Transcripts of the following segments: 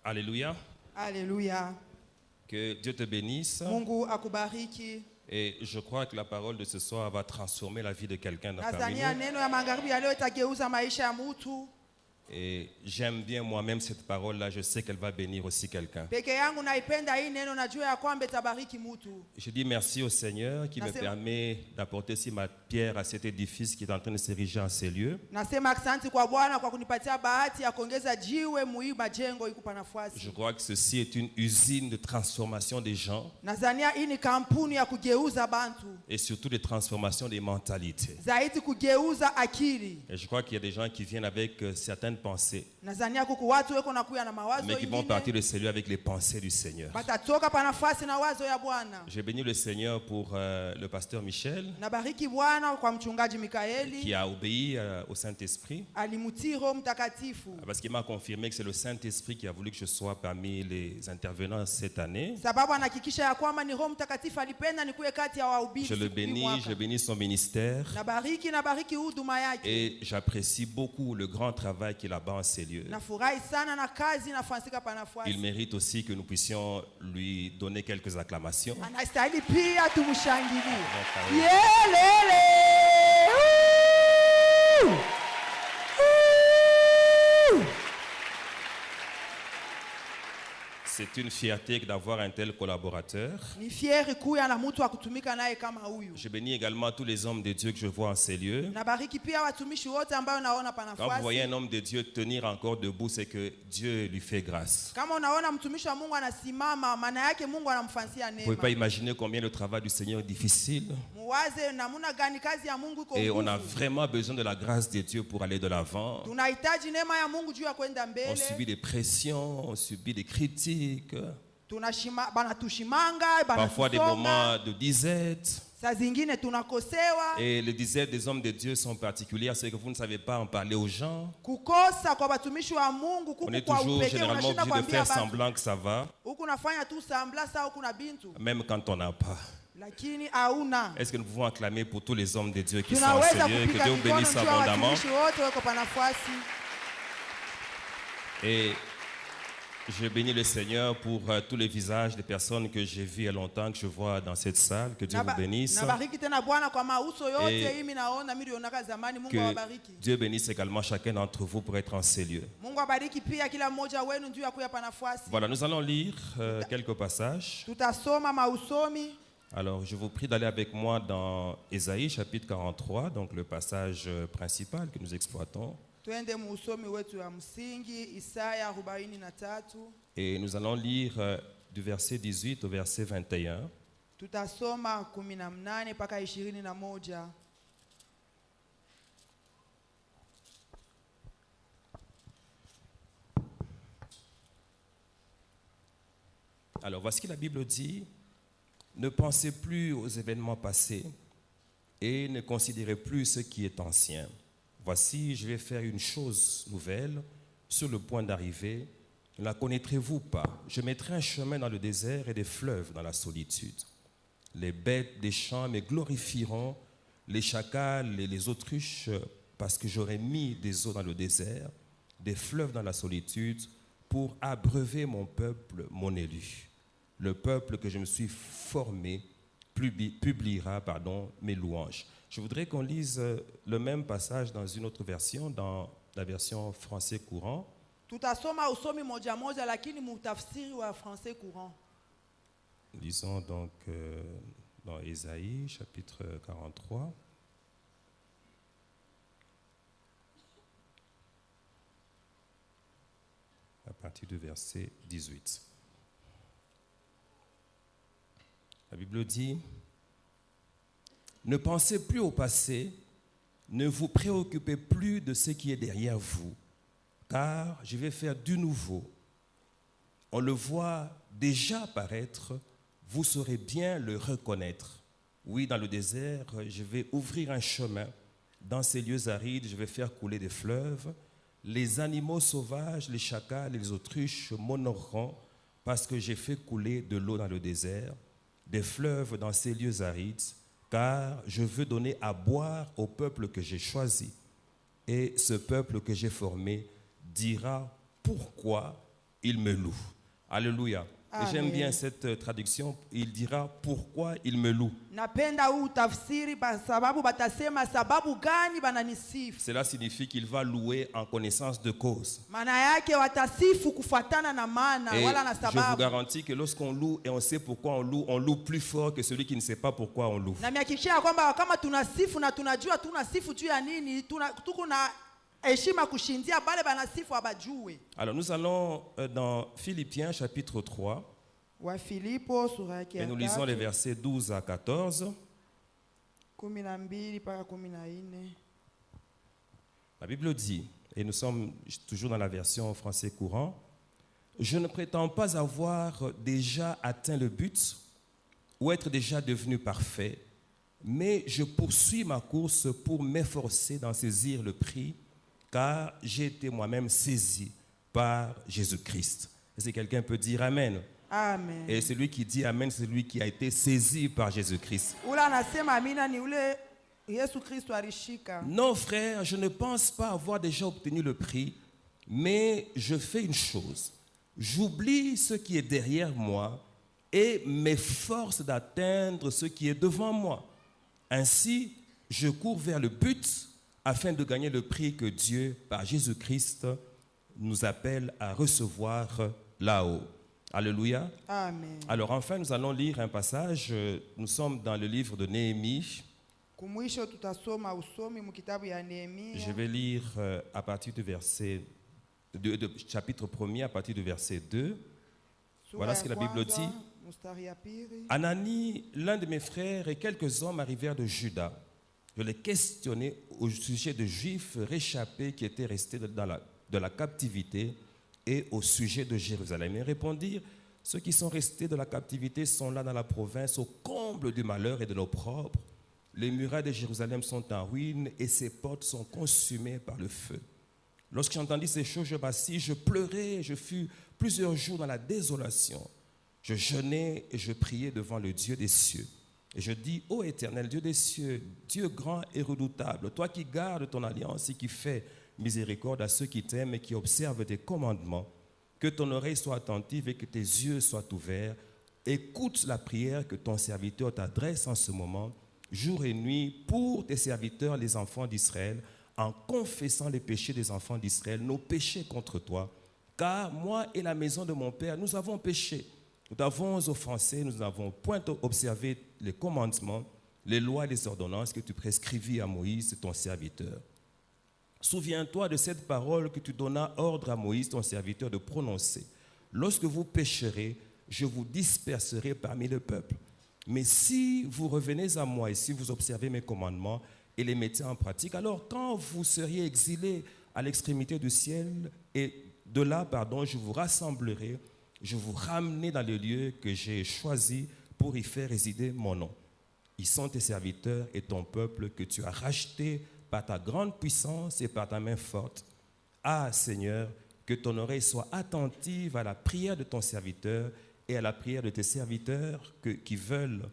Alléluia. Alléluia. Que Dieu te bénisse. Mungu akubariki. Et je crois que la parole de ce soir va transformer la vie de quelqu'un dans parmi Nadhania nous. neno ya magharibi ya leo itageuza maisha ya mtu. Et j'aime bien moi-même cette parole-là. Je sais qu'elle va bénir aussi quelqu'un. Peke yangu naipenda hii neno, najua ya kwamba itabariki mtu. Je dis merci au Seigneur qui me permet d'apporter ici ma pierre à cet édifice qui est en train de s'ériger en ces lieux. Nasema asante kwa Bwana kwa kunipatia bahati ya kuongeza jiwe muhimu majengo ikupa nafasi. Je crois que ceci est une usine de transformation des gens. Nadhania hii ni kampuni ya kugeuza bantu. Et surtout de transformation des mentalités. Zaidi kugeuza akili. Et je crois qu'il y a des gens qui viennent avec certaines pensées. Nadhania kuku watu weko na kuya na mawazo Mais qui vont partir de celui avec les pensées du Seigneur. Batatoka pa nafasi na wazo ya Bwana. J'ai béni le Seigneur pour le pasteur Michel. Nabariki Bwana kwa mchungaji Mikaeli. Qui a obéi au Saint-Esprit. Alimutii Roho Mtakatifu. Parce qu'il m'a confirmé que c'est le Saint-Esprit qui a voulu que je sois parmi les intervenants cette année. Sababu anahakikisha ya kwamba ni Roho Mtakatifu alipenda nikuwe kati ya wahubiri. Je le bénis, je bénis son ministère. Nabariki huduma yake. Et j'apprécie beaucoup le grand travail qu'il a là-bas en ces lieux. Nafurahi sana na kazi inafanyika pa nafasi. Il mérite aussi que nous puissions lui donner quelques acclamations. Anastahili pia tumshangilie. C'est une fierté d'avoir un tel collaborateur. Je bénis également tous les hommes de Dieu que je vois en ces lieux. Quand vous voyez un homme de Dieu tenir encore debout, c'est que Dieu lui fait grâce. Vous ne pouvez pas imaginer combien le travail du Seigneur est difficile. Et on a vraiment besoin de la grâce de Dieu pour aller de l'avant. On subit des pressions, on subit des critiques. Parfois des moments de disette. Et les disettes des hommes de Dieu sont particulières, c'est que vous ne savez pas en parler aux gens. On est toujours généralement obligé de faire semblant que ça va, même quand on n'a pas. Est-ce que nous pouvons acclamer pour tous les hommes de Dieu qui sont en ces lieux, que Dieu vous bénisse abondamment. Et je bénis le Seigneur pour tous les visages des personnes que j'ai vues il y a longtemps, que je vois dans cette salle. Que Dieu vous bénisse. Et que Dieu bénisse également chacun d'entre vous pour être en ces lieux. Voilà, nous allons lire quelques passages. Alors, je vous prie d'aller avec moi dans Ésaïe chapitre 43, donc le passage principal que nous exploitons. Et nous allons lire du verset 18 au verset 21. Alors, voici ce que la Bible dit. Ne pensez plus aux événements passés et ne considérez plus ce qui est ancien. Voici, je vais faire une chose nouvelle sur le point d'arriver. Ne la connaîtrez-vous pas? Je mettrai un chemin dans le désert et des fleuves dans la solitude. Les bêtes des champs me glorifieront, les chacals et les autruches, parce que j'aurai mis des eaux dans le désert, des fleuves dans la solitude, pour abreuver mon peuple, mon élu. Le peuple que je me suis formé publiera mes louanges. Je voudrais qu'on lise le même passage dans une autre version, dans la version français courant. Lisons donc dans Ésaïe, chapitre 43. À partir du verset 18. La Bible dit: ne pensez plus au passé, ne vous préoccupez plus de ce qui est derrière vous, car je vais faire du nouveau. On le voit déjà apparaître, vous saurez bien le reconnaître. Oui, dans le désert, je vais ouvrir un chemin. Dans ces lieux arides, je vais faire couler des fleuves. Les animaux sauvages, les chacals et les autruches m'honoreront, parce que j'ai fait couler de l'eau dans le désert, des fleuves dans ces lieux arides, car je veux donner à boire au peuple que j'ai choisi. Et ce peuple que j'ai formé dira pourquoi il me loue. Alléluia. Et j'aime Amen. bien cette traduction. Il dira pourquoi il me loue. Napenda huu tafsiri kwa sababu batasema sababu gani bananisifu. Cela signifie qu'il va louer en connaissance de cause. Maana yake watasifu kufuatana na maana Et wala na je vous sababu. garantis que lorsqu'on loue et on sait pourquoi on loue plus fort que celui qui ne sait pas pourquoi on loue. Na mihakikishia kwamba kama tunasifu na tunajua tunasifu juu ya nini, tuko na heshima kushindia bale banasifu abajue. Alors nous allons dans Philippiens chapitre 3 Wa Filipo sura yake et ya nous lisons les 3, versets 12 à 14. 12 mpaka 14. La Bible dit, et nous sommes toujours dans la version français courant, « Je ne prétends pas avoir déjà atteint le but ou être déjà devenu parfait, mais je poursuis ma course pour m'efforcer d'en saisir le prix, car j'ai été moi-même saisi par Jésus-Christ. » Est-ce que quelqu'un peut dire Amen? Amen. Et celui qui dit Amen, c'est celui qui a été saisi par Jésus-Christ. Ula anasema amina ni ule Yesu Kristo alishika. Non, frère, je ne pense pas avoir déjà obtenu le prix, mais je fais une chose. J'oublie ce qui est derrière moi et m'efforce d'atteindre ce qui est devant moi. Ainsi, je cours vers le but afin de gagner le prix que Dieu, par Jésus-Christ, nous appelle à recevoir là-haut. Alléluia. Amen. Alors enfin, nous allons lire un passage. Nous sommes dans le livre de Néhémie. Kumwisho tutasoma usomi mu kitabu ya Nehemia. Je vais lire à partir du verset chapitre 1er, à partir du verset 2. Sura Voilà ya ce que la Bible kwanza, dit. mstari ya pili. Anani, l'un de mes frères et quelques hommes arrivèrent de Juda. Je les questionnai au sujet de Juifs réchappés qui étaient restés de la captivité et au sujet de Jérusalem. Ils répondirent, ceux qui sont restés de la captivité sont là dans la province au comble du malheur et de l'opprobre. Les murailles de Jérusalem sont en ruine et ses portes sont consumées par le feu. Lorsque j'entendis ces choses, je m'assis, je pleurais, je fus plusieurs jours dans la désolation. Je jeûnais et je priais devant le Dieu des cieux. Et je dis, ô Éternel, Dieu des cieux, Dieu grand et redoutable, toi qui gardes ton alliance et qui fais miséricorde à ceux qui t'aiment et qui observent tes commandements, que ton oreille soit attentive et que tes yeux soient ouverts. Écoute la prière que ton serviteur t'adresse en ce moment, jour et nuit, pour tes serviteurs, les enfants d'Israël, en confessant les péchés des enfants d'Israël, nos péchés contre toi. Car moi et la maison de mon Père, nous avons péché. Nous t'avons offensé, nous n'avons point observé les commandements, les lois et les ordonnances que tu prescrivis à Moïse, ton serviteur. Souviens-toi de cette parole que tu donnas ordre à Moïse, ton serviteur, de prononcer. Lorsque vous pécherez, je vous disperserai parmi le peuple. Mais si vous revenez à moi et si vous observez mes commandements et les mettez en pratique, alors quand vous seriez exilés à l'extrémité du ciel, et de là, je vous rassemblerai, je vous ramenerai dans le lieu que j'ai choisi pour y faire résider mon nom. Ils sont tes serviteurs et ton peuple que tu as racheté par ta grande puissance et par ta main forte. Ah Seigneur, que ton oreille soit attentive à la prière de ton serviteur et à la prière de tes serviteurs qui veulent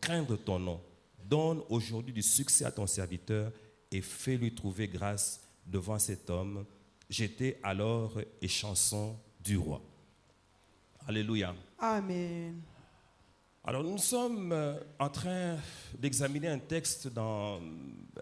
craindre ton nom. Donne aujourd'hui du succès à ton serviteur et fais-lui trouver grâce devant cet homme. J'étais alors et chanson du roi. Alléluia. Amen. Alors nous sommes en train d'examiner un texte dans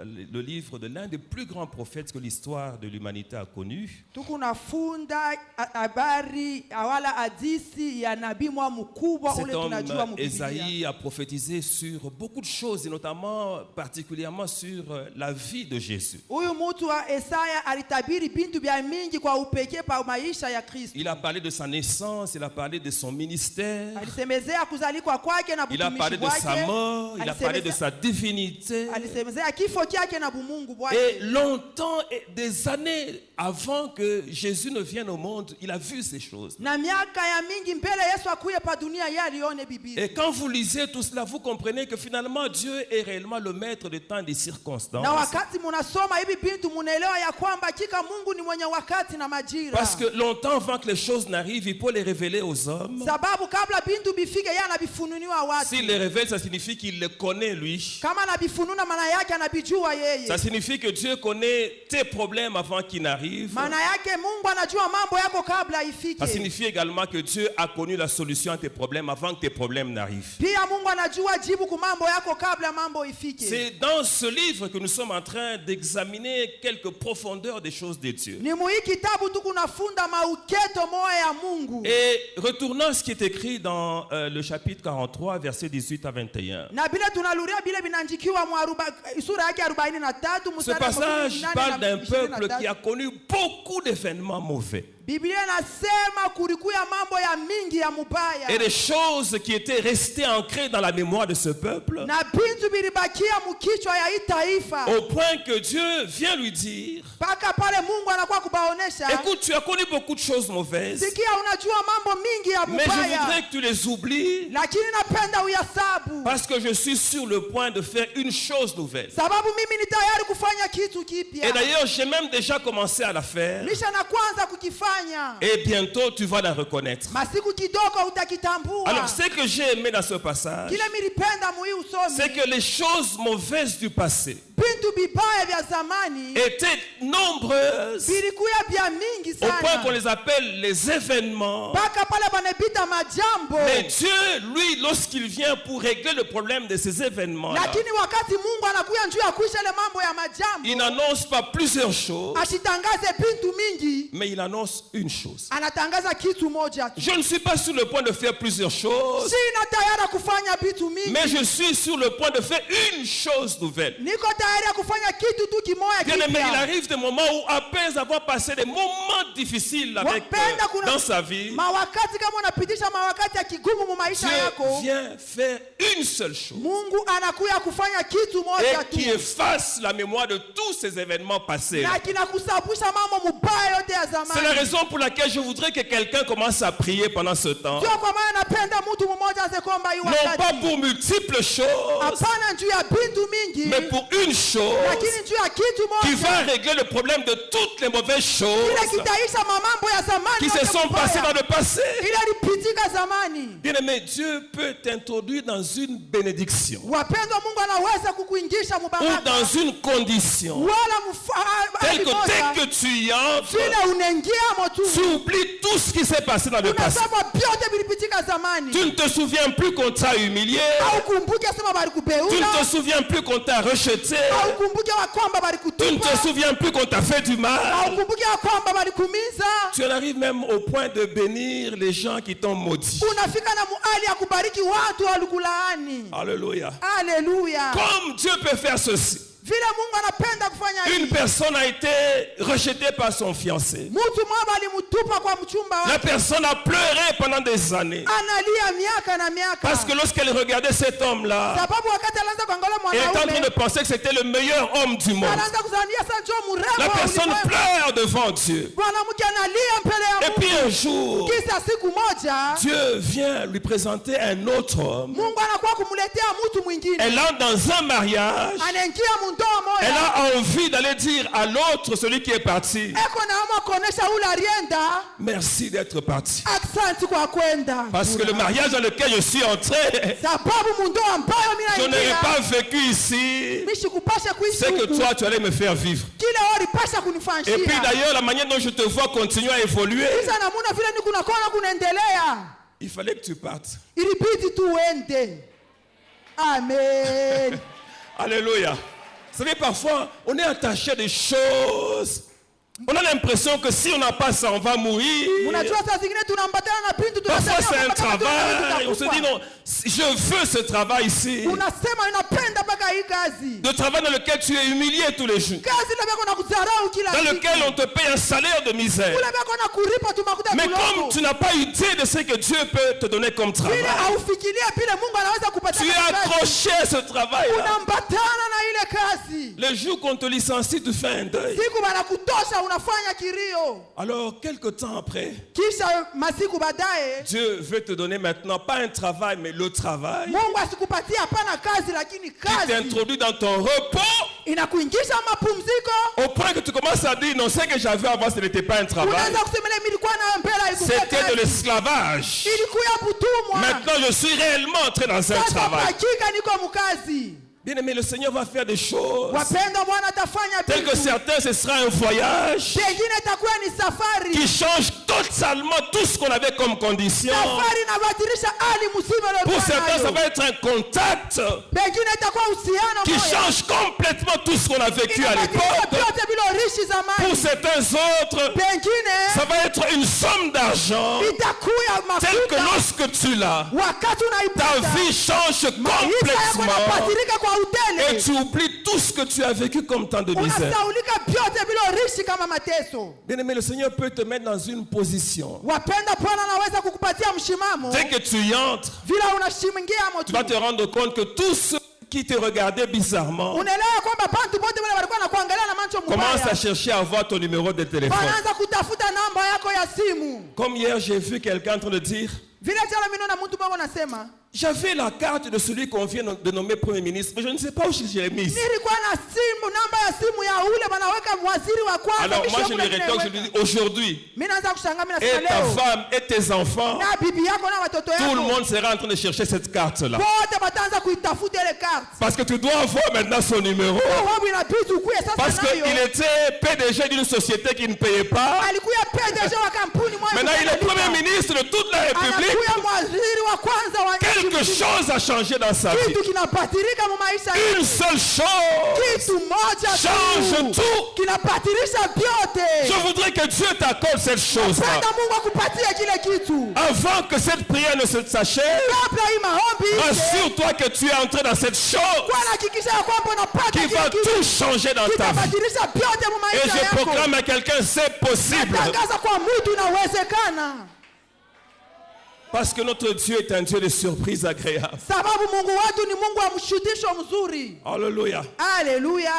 le livre de l'un des plus grands prophètes que l'histoire de l'humanité a connu. Tukunafunda habari awala hadisi ya nabii mwa mkubwa Cet ule homme, tunajua mu Biblia. Ésaïe, a prophétisé sur beaucoup de choses, et notamment, particulièrement sur la vie de Jésus. Huyu mtu wa Esaya alitabiri bintu vya mingi kwa upekee pa maisha ya Kristo. Il a parlé de sa naissance, il a parlé de son ministère, Alisemezea kuzalikwa kwake na il a parlé butumishi de sa wake. mort, il a parlé de sa divinité. Alisemezea kifo chake na bumungu Et bwake. longtemps, et des années avant que Jésus ne vienne au monde, il a vu ces choses. Na miaka ya mingi mbele Yesu akuye pa dunia yeye alione Biblia. Et quand vous lisez tout cela, vous comprenez que finalement Dieu est réellement le maître des temps et des circonstances. Na wakati munasoma hivi bintu munaelewa ya kwamba hakika Mungu ni mwenye wakati na majira. Parce que longtemps avant que les choses n'arrivent, il peut les révéler aux hommes. Sababu kabla bintu bifike yeye anabifunulia kufununiwa watu. S'il les révèle, ça signifie qu'il les connaît lui. Kama anabifununa maana yake anabijua yeye. Ça signifie que Dieu connaît tes problèmes avant qu'ils n'arrivent. Maana yake Mungu anajua mambo yako kabla ifike. Ça signifie également que Dieu a connu la solution à tes problèmes avant que tes problèmes n'arrivent. Pia Mungu anajua jibu ku mambo yako kabla mambo ifike. C'est dans ce livre que nous sommes en train d'examiner quelques profondeurs des choses de Dieu. Ni muhii kitabu tu kunafunda mauketo moya ya Mungu. Et retournons à ce qui est écrit dans le chapitre 43, versets 18 à 21. Na bile tunaluria bile binanjikiwa sura yake 43 Ce passage parle d'un peuple qui a connu beaucoup d'événements mauvais. Biblia inasema kulikuwa mambo ya mingi ya mubaya. Et des choses qui étaient restées ancrées dans la mémoire de ce peuple. Na bintu bilibakia mukichwa ya hii taifa. Au point que Dieu vient lui dire, Paka pale Mungu anakuwa kubaonesha. écoute, tu as connu beaucoup de choses mauvaises. Sikia unajua mambo mingi ya Mais je mubaya. voudrais que tu les oublies. Lakini napenda uyasabu. Parce que je suis sur le point de faire une chose nouvelle. Sababu mimi ni tayari kufanya kitu kipya. Et d'ailleurs, j'ai même déjà commencé à la faire. Lisha na kwanza kukifanya. Et bientôt, tu vas la reconnaître. Masiku kidogo utakitambua. Alors, ce que j'ai aimé dans ce passage, Kile milipenda muhi usomi. c'est que les choses mauvaises du passé Bintu bibaya vya zamani étaient nombreuses vilikuwa vya mingi au point qu'on sana. les appelle les événements. Paka pale banapita majambo. Mais Dieu, lui, lorsqu'il vient pour régler le problème de ces événements-là, Lakini wakati Mungu anakuja njoo ya kuisha ile mambo ya majambo. il n'annonce pas plusieurs choses, Asitangaze bintu mingi. mais il annonce une chose. Anatangaza kitu moja tu. Je ne suis pas sur le point de faire plusieurs choses, Sina tayari kufanya vitu mingi. mais je suis sur le point de faire une chose nouvelle. Niko tayari kufanya kitu tu kimoja Bien aimé, il kipya. arrive des moments où, après avoir passé des moments difficiles avec, Wapenda kuna dans sa vie, mawakati kama unapitisha mawakati ya kigumu mu maisha Dieu yako. vient faire une seule chose Mungu anakuya kufanya kitu moja et qui tu. efface la mémoire de tous ces événements passés. Na kinakusababisha mambo mubaya yote ya C'est la zamani. raison pour laquelle je voudrais que quelqu'un commence à prier pendant ce temps. Sio kwa maana napenda mtu mmoja asekomba hii Non pas wakati. pour multiples choses, Hapana juu ya bintu mingi. mais pour une chose Lakini juu ya kitu qui va moja. régler le problème de toutes les mauvaises Ile choses kitaisha mambo ya zamani qui se yote sont passées dans mubaya. le passé. Ile lipitika zamani. Bien-aimé, Dieu peut t'introduire dans une bénédiction Wapendwa, Mungu anaweza kukuingisha ou mubaraka. dans une condition Wala telle que dès que tu y entres, vile unaingia motu. tu oublies tout ce qui s'est passé dans le passé. Unasema vyote vilipitika zamani. Tu ne te souviens plus qu'on t'a humilié. Haukumbuke sema bali Tu kubeula. ne te souviens plus qu'on t'a rejeté. Haukumbuke wa kwamba bali Tu ne kutupa. te souviens plus qu'on t'a fait du mal. Haukumbuke wa kwamba bali kumiza. Tu en arrives même au point de bénir les gens qui t'ont maudit. Unafika na muali ya kubariki watu walikulaani. Alléluia. Haleluya. Comme Dieu peut faire ceci. Vile Mungu anapenda kufanya Une hivi. personne a été rejetée par son fiancé. Mtu mmoja alimtupa kwa mchumba La wake. personne a pleuré pendant des années. Analia miaka na miaka. Parce que lorsqu'elle regardait cet homme-là, Sababu wakati alianza kuangalia elle était en train de mwanaume. penser que c'était le meilleur homme du monde. Anaanza kuzania sasa njoo mrembo La wa personne ulimwengu. pleure devant Dieu. Mwanamke analia mbele ya Et puis Mungu. un jour, Kisha siku moja Dieu vient lui présenter un autre homme. Mungu anakuwa kumletea mtu mwingine. Elle entre dans un mariage. Anaingia mundoa Elle moja. a envie d'aller dire à l'autre, celui qui est parti, Eko naomba kuonesha ule alienda. merci d'être parti. Asante kwa kwenda. Parce que le mariage dans lequel je suis entré, Sababu mundoa ambayo mimi je n'aurais naingia. pas vécu ici. Mishikupasha kuishi C'est que huku. toi, tu allais me faire vivre. Kile ulipasha kunifanyia. Et puis d'ailleurs, la manière dont je te vois continuer à évoluer, Kisha namuna vile niko nakona kunaendelea. il fallait que tu partes. Ilibidi tu uende. Amen. Alléluia. Vous savez, parfois, on est attaché à des choses. On a l'impression que si on n'a pas ça, on va mourir. Unajua saa zingine tunaambatana na bintu Parfois, tunasema c'est un kama travail. On se dit non, je veux ce travail ici. Unasema inapenda mpaka hii kazi. Le travail dans lequel tu es humilié tous les jours. Kazi ile bako nakudharau kila Dans siku. lequel on te paye un salaire de misère. Ule bako nakuripa tu makuta Mais kidogo. comme tu n'as pas idée de ce que Dieu peut te donner comme travail, Vile haufikiria vile Mungu anaweza kupatia tu es kazi. accroché à ce travail. Unaambatana na ile kazi. Le jour qu'on te licencie, tu fais un deuil. Siku banakutosha unafanya kilio. Alors, quelque temps après, Kisha masiku baadaye Dieu veut te donner maintenant pas un travail, mais le travail Mungu asikupatia hapana kazi lakini qui kazi t'introduit dans ton repos inakuingisha mapumziko. Au point que tu commences à dire non, ce que j'avais avant, ce n'était pas un travail. Unaanza kusema ile nilikuwa nayo mbele haikuwa C'était de kazi. l'esclavage. Ilikuwa butumwa. Maintenant, je suis réellement entré dans un Sasa travail. hakika niko mkazi. Bien aimé, le Seigneur va faire des choses. Wapendwa, Bwana atafanya Tel que vitu. certains, ce sera un voyage Pengine itakuwa ni safari. qui change totalement tout ce qu'on avait comme condition. Safari inabadilisha hali mzima ile Pour Bwana certains, ça nayo. va être un contact Pengine itakuwa uhusiano qui moja. change complètement tout ce qu'on a vécu à Inabadilisha l'époque. vyote vile urishi Pour zamani. certains autres, Pengine ça va être une somme d'argent itakuwa telle que mafuta. lorsque tu l'as, Wakati ta unaipata vie change maisha yako complètement yanabadilika kwa et utele. tu oublies tout ce que tu as vécu comme temps de misère. Unasaulika vyote vile urishi kama mateso. Bien aimé, le Seigneur peut te mettre dans une position. Wapenda, Bwana anaweza kukupatia mshimamo. Dès que tu y entres, Vile unashimingia tu vas moto. te rendre compte que tous ceux qui te regardaient bizarrement Unaelewa kwamba bantu bote wale walikuwa nakuangalia na macho commencent à mbaya. chercher à avoir ton numéro de téléphone. Wanaanza kutafuta namba yako ya simu. Comme hier, j'ai vu quelqu'un en train de dire, Vile jana mimi naona mtu mmoja anasema, j'avais la carte de celui qu'on vient de nommer Premier ministre, mais je ne sais pas où je l'ai mise. nilikuwa na simu, namba ya simu ya ule wanaweka waziri wa kwanza. Alors moi, kisha je kule lui rétorque, je lui dis, aujourd'hui, mimi naanza kushangaa, mimi et nasema ta leo femme et tes enfants, na bibi yako na watoto tout le yako monde sera en train de chercher cette carte-là. wote wataanza kuitafuta ile carte. Parce que tu dois avoir maintenant son numéro. Wewe inabidi ukue Parce sasa nayo. qu'il était PDG d'une société qui ne payait pas. Alikuwa PDG wa kampuni moja. Maintenant, il est Premier ministre de toute la République. Anakuwa waziri wa kwanza wa Quelque nchi. chose a changé dans sa vie. Kitu kinabadilika mu maisha Une yetu. seule chose Kitu moja change tu tout. kinabadilisha vyote. Je voudrais que Dieu t'accorde cette chose-là. Penda Mungu akupatie kile kitu. Avant que cette prière ne s'achève, Kabla hii maombi ishe, rassure-toi que tu es entré dans cette chose kwa hakikisha ya kwamba unapata qui va kile kitu. tout changer dans ta vie. Kitabadilisha vyote mu Et maisha je yako. proclame à quelqu'un, c'est possible. Tangaza kwa mtu inawezekana. Parce que notre Dieu est un Dieu de surprises agréables. Sababu Mungu wetu ni Mungu wa mshutisho mzuri. Alléluia. Haleluya.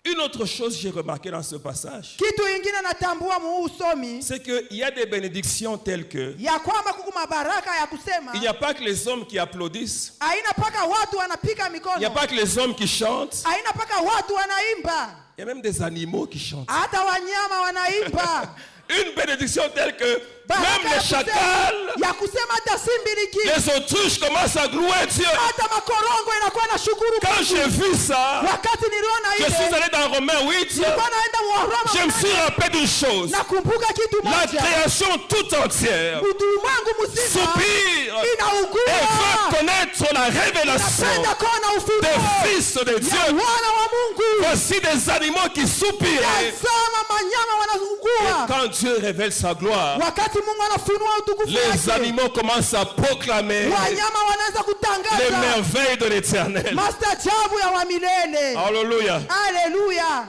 Une autre chose que j'ai remarqué dans ce passage, Kitu ingine natambua mu usomi c'est qu'il y a des bénédictions telles que ya kwamba kuku mabaraka ya kusema il n'y a pas que les hommes qui applaudissent, haina paka watu wanapika il n'y a mikono, pas que les hommes qui chantent, haina paka watu wanaimba, il y a même des animaux qui chantent. hata wanyama wanaimba. Une bénédiction telle que Baraka même ya les kusema- chacals, ya kusema hata simbiliki, les autruches commencent à louer Dieu. hata makorongo inakuwa na shukuru. Quand j'ai vu ça, Wakati niliona je suis ile, allé dans Romains 8, nilikuwa naenda Waroma, je me suis rappelé d'une chose. nakumbuka kitu La moja, création tout entière ulimwengu mzima soupire et inaugua, veut connaître la révélation inapenda kuona ufunuo des fils de ya Dieu. wana wa Mungu. Voici des animaux qui soupirent. Tazama manyama Et wanaugua. quand Dieu révèle sa gloire, Wakati Mungu anafunua utukufu les wake, animaux commencent à proclamer wanyama wanaanza les kutangaza merveilles de l'éternel. mastajabu ya wa milele. Alléluia. Haleluya.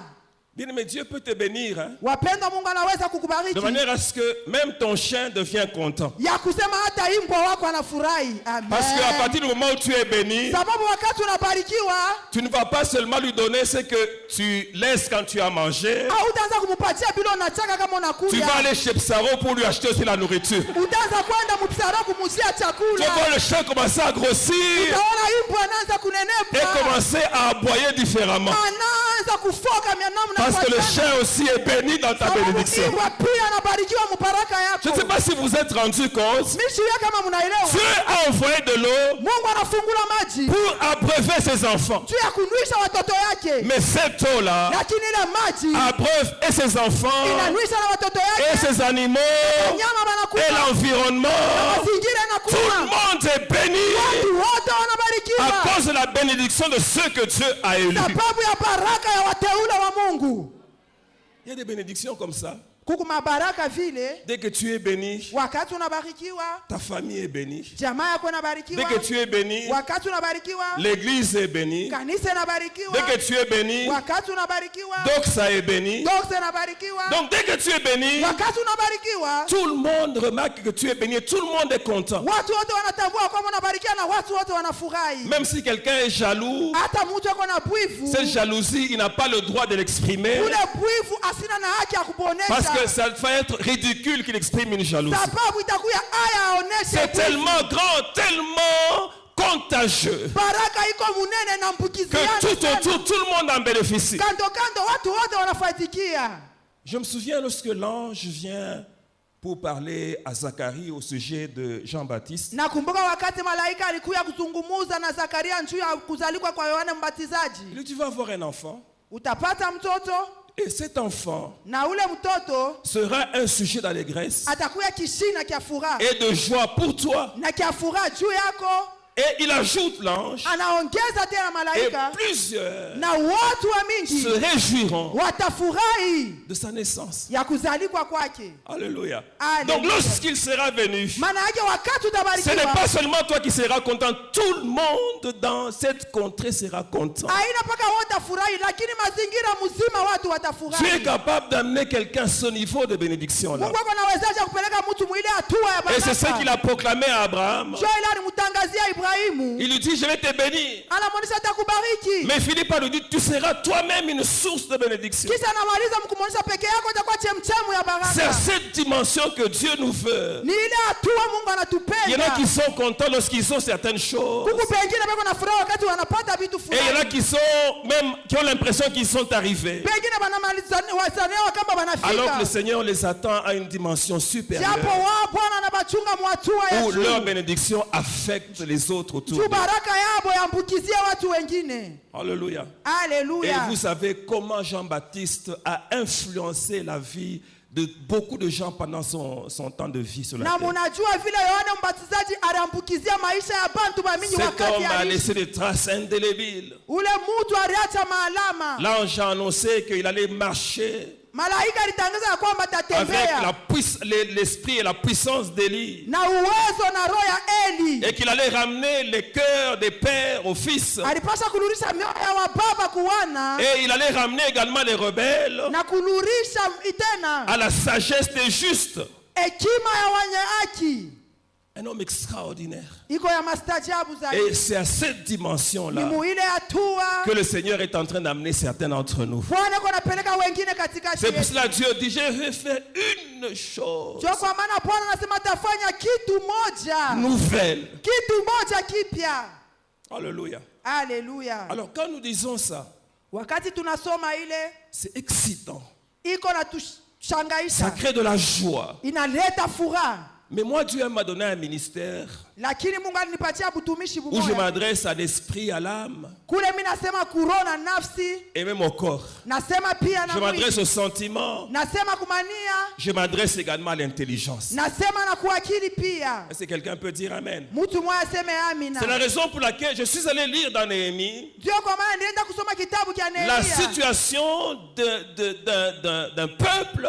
Bien aimé, Dieu peut te bénir hein, Wapendwa, Mungu anaweza de kukubariki manière à ce que même ton chien devient content. ya kusema hata mbwa wako anafurahi. Amen. Parce qu'à partir du moment où tu es béni, Sababu wakati unabarikiwa, tu ne vas pas seulement lui donner ce que tu laisses quand tu as mangé. hautaanza kumupatia bila unachaka kama Tu unakuja. vas aller chez Psaro pour lui acheter aussi la nourriture. Utaanza kwenda mpsaro kumusia Tu chakula. vas voir le chien commencer à grossir Utaona mbwa anaanza et kunenepa. commencer à aboyer différemment. Anaanza kufoka namna Parce que le kuachana. chien aussi est béni dans ta Sababu bénédiction. mbwa pia anabarikiwa mubaraka Je ne yako. sais pas si vous êtes rendu compte. Mishiria kama mnaelewa. Dieu a envoyé de l'eau Mungu anafungula maji pour abreuver ses enfants. juu ya kunwisha watoto yake. Mais cette eau-là Lakini ile maji abreuve et ses enfants, inanwisha na watoto et yake. ses animaux, Wanyama et wanakufa. l'environnement. Mazingira Tout le yanakufa. monde est béni Watu wote à wanabarikiwa. cause de la bénédiction de ceux que Dieu a élus. Sababu ya baraka ya wateule wa Mungu. Il y a des bénédictions comme ça. Kuku mabaraka vile, Dès que tu es béni, wakati unabarikiwa, ta famille est bénie. jamaa yako Dès inabarikiwa. que tu es béni, Wakati unabarikiwa, l'église est bénie. kanisa inabarikiwa. Dès que tu es béni, Wakati unabarikiwa, Doxa est béni. doxa inabarikiwa. Donc dès que tu es béni, Wakati unabarikiwa, tout le monde remarque que tu es béni. Tout le monde est content. watu wote wanatambua kwamba unabarikiwa na watu wote wanafurahi. Même si quelqu'un est jaloux, Hata mtu ako na bwivu, cette jalousie, il n'a pas le droit de l'exprimer. ule bwivu asina na haki ya Parce que kuponesha. ça va être ridicule qu'il exprime une jalousie. Sababu itakuya aya aoneshe C'est bwivu. tellement grand, tellement contagieux. baraka iko munene na Que mbukiziana tout sana. autour, tout le monde en bénéficie. Kando kando watu wote wanafaidikia. Je me souviens lorsque l'ange vient pour parler à Zacharie au sujet de Jean-Baptiste. Nakumbuka wakati malaika alikuja kuzungumuza na Zakaria juu ya kuzalikwa kwa Yohana Mbatizaji. Il dit, tu vas avoir un enfant. Utapata mtoto Et cet enfant na ule mtoto sera un sujet d'allégresse atakuya kishina kia furaha et de joie pour toi. na kia furaha juu yako. Et il ajoute l'ange. Anaongeza tena Et malaika plusieurs na watu wa mingi se réjouiront watafurahi de sa naissance. ya kuzalikwa kwake. Alléluia. Alléluia. Donc lorsqu'il sera venu, Maana yake wakati ce n'est utabarikiwa pas seulement toi qui seras content, tout le monde dans cette contrée sera content. haina mpaka watafurahi, lakini mazingira mzima watu Tu es watafurahi. capable d'amener quelqu'un à ce niveau de bénédiction là. Mungu wako anawezesha kupeleka mtu mwile hatua ya Et c'est ce qu'il baraka. a proclamé à Abraham. Ndio ile alimtangazia Ibrahimu. Il lui dit, je vais te bénir. Anamwonyesha atakubariki. Mais Philippe lui dit, tu seras toi-même une source de bénédiction. Kisha anamaliza mkumwonyesha peke yako utakuwa chemchemu ya C'est à baraka. cette dimension que Dieu nous veut. Ni ile hatua Mungu Il y en a anatupenda. qui sont contents lorsqu'ils ont certaines choses. Huku pengine bako na furaha wakati wanapata vitu Et il y en a fulani. qui sont même qui ont l'impression qu'ils sont arrivés. Pengine wanazanewa kama Alors que le wanafika. Seigneur les attend à une dimension Japo supérieure wao Bwana anabachunga mwatua ya où leur juu. bénédiction affecte les autres autour Tu d'eux. baraka yabo yambukizie watu wengine. Alléluia. Et Haleluya. vous savez comment Jean-Baptiste a influencé la vie de beaucoup de gens pendant son temps de vie sur la Na terre. munajua vile Yohana Mbatizaji aliambukizia maisha ya bantu bamingi Cet wakati homme a aliishi. laissé des traces indélébiles. Ule mtu aliacha maalama. L'ange a annoncé qu'il allait marcher Malaika alitangaza ya kwamba avec atatembea l'esprit et la puissance d'Élie. na uwezo na roho ya Eli. Et qu'il allait ramener les cœurs des pères aux fils. Alipasha kulurusha mioyo ya wababa kuwana Et il allait ramener également les rebelles na kulurisha itena à la sagesse des justes. hekima ya wenye haki. Un homme extraordinaire. Iko ya mastajabu Et zaidi. c'est à cette Ni dimension-là muile hatua que le Seigneur est en train d'amener certains d'entre nous. Bwana yuko anapeleka wengine katikati C'est pour yetu. cela que Dieu dit, je vais faire une chose Ndio kwa maana Bwana anasema atafanya kitu moja. nouvelle. Kitu moja kipya. Alléluia. Haleluya. Alors quand nous disons ça, Wakati tunasoma ile c'est excitant. iko na Ça tushangaisha. crée de la joie. Inaleta furaha. Mais moi, Dieu m'a donné un ministère Lakini Mungu alinipatia butumishi où je bumoja. m'adresse à l'esprit, à l'âme Kule mimi nasema kurona nafsi, et même au corps. nasema pia na Je m'adresse mwili. aux sentiments. Nasema kumania, Je m'adresse également à l'intelligence. nasema na kuakili pia. Est-ce que quelqu'un peut dire Amen? Mtu mmoja aseme amina. C'est la raison pour laquelle je suis allé lire dans Néhémie Ndio kwa maana nilienda kusoma kitabu cha la Nehemia. situation d'un peuple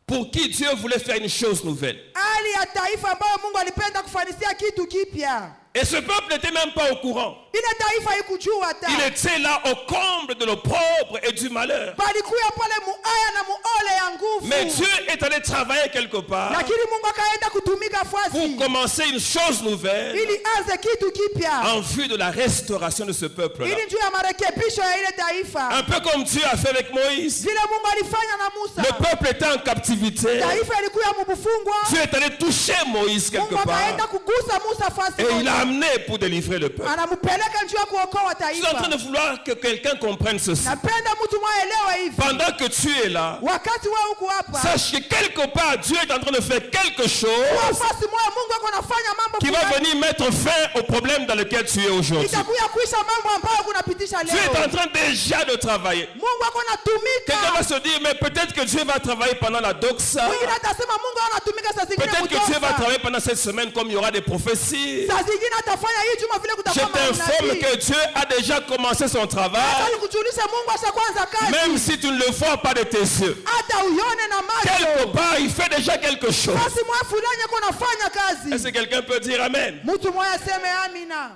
pour qui Dieu voulait faire une chose nouvelle. Hali ya taifa ambayo Mungu alipenda kufanisia kitu kipya. Et ce peuple n'était même pas au courant. Ile taifa haikujua hata. Il était là au comble de l'opprobre et du malheur. Palikuwa pale muaya na muole ya nguvu. Mais Dieu est allé travailler quelque part Lakini Mungu akaenda kutumika pour fasi. commencer une chose nouvelle Ili anze kitu kipya. en vue de la restauration de ce peuple-là. Ili juu ya marekebisho ya ile taifa. Un peu comme Dieu a fait avec Moïse. Vile Mungu alifanya na Musa. Le peuple était en captivité. Taifa ilikuwa mubufungwa. Dieu est allé toucher Moïse quelque Mungu akaenda part. kugusa Musa fasi. Et il l'a amené pour délivrer le peuple. Anampeleka njoo ya kuokoa Je suis en train taifa. de vouloir que quelqu'un comprenne ceci. Napenda mtu mwaelewe hivi. Pendant que tu es là, Wakati wewe uko hapa. sache que quelque part Dieu est en train de faire quelque Kwa chose fasi moja Mungu ako anafanya mambo qui va fulani. venir mettre fin au problème dans lequel tu es aujourd'hui. Itakuja kuisha mambo ambayo kunapitisha Tu es en leo. train déjà de travailler. Mungu ako Quelqu'un va anatumika. se dire, mais peut-être que Dieu va travailler pendant la doxa. Mwingine atasema Mungu anatumika saa zingine Peut-être que Dieu va kutoka. travailler pendant cette semaine comme il y aura des prophéties. Saa zingine atafanya hii juma vile Je kutakuwa t'informe manabii. que Dieu a déjà commencé son travail, Hata nikujulishe Mungu ashaanza même kazi. si tu ne le vois pas de tes yeux. Hata uione na Quelque macho. part, il fait déjà quelque chose. Basi mwa fulani ako anafanya Est-ce que kazi. quelqu'un peut dire Amen? Mtu mmoja aseme amina.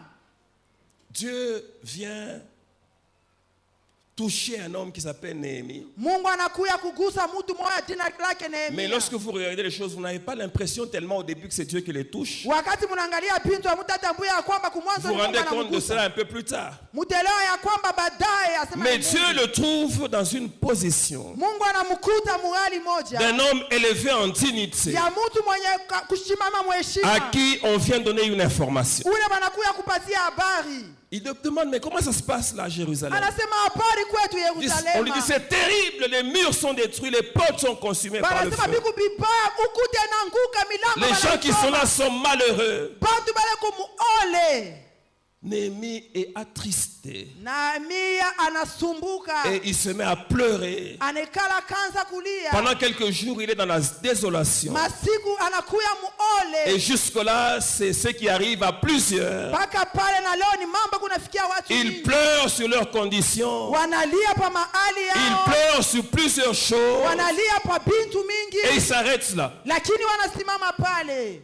Dieu vient touché un homme qui s'appelle Néhémie. Mungu anakuya kugusa mtu mmoja jina lake Mais Nehemia. lorsque vous regardez les choses, vous n'avez pas l'impression tellement au début que c'est Dieu qui les touche. Wakati mnaangalia bintu mtatambua ya kwamba Vous kumwanzo vous ni Mungu rendez compte de cela anamgusa. un peu plus tard. Mutaelewa ya kwamba baadaye asema Mais ni Dieu Mungu. le trouve dans une position Mungu anamkuta muhali moja d'un homme élevé en dignité ya mtu mwenye kushimama à mheshima. qui on vient donner une information. Ule banakuya kupatia habari. Il demande, mais comment ça se passe là à Jérusalem? Anasema habari kwetu On lui dit, Yerusalema. c'est terrible, les murs sont détruits, les portes sont consumées par le Banasema feu. biku bibaya ukute nanguka milango Les gens qui sont là sont malheureux. bantu bale kumuole. Néhémie est attristé Nehemia anasumbuka. et il se met à pleurer. Anekala kanza kulia. Pendant quelques jours, il est dans la désolation. Masiku anakuya Et muole. jusque-là, c'est ce qui arrive à plusieurs. Paka pale na leo ni mambo kunafikia watu Ils mingi. pleurent sur leurs conditions. Wanalia pa mahali Ils yao. pleurent sur plusieurs choses. Wanalia pa bintu Et ils mingi. s'arrêtent là. Lakini wanasimama pale.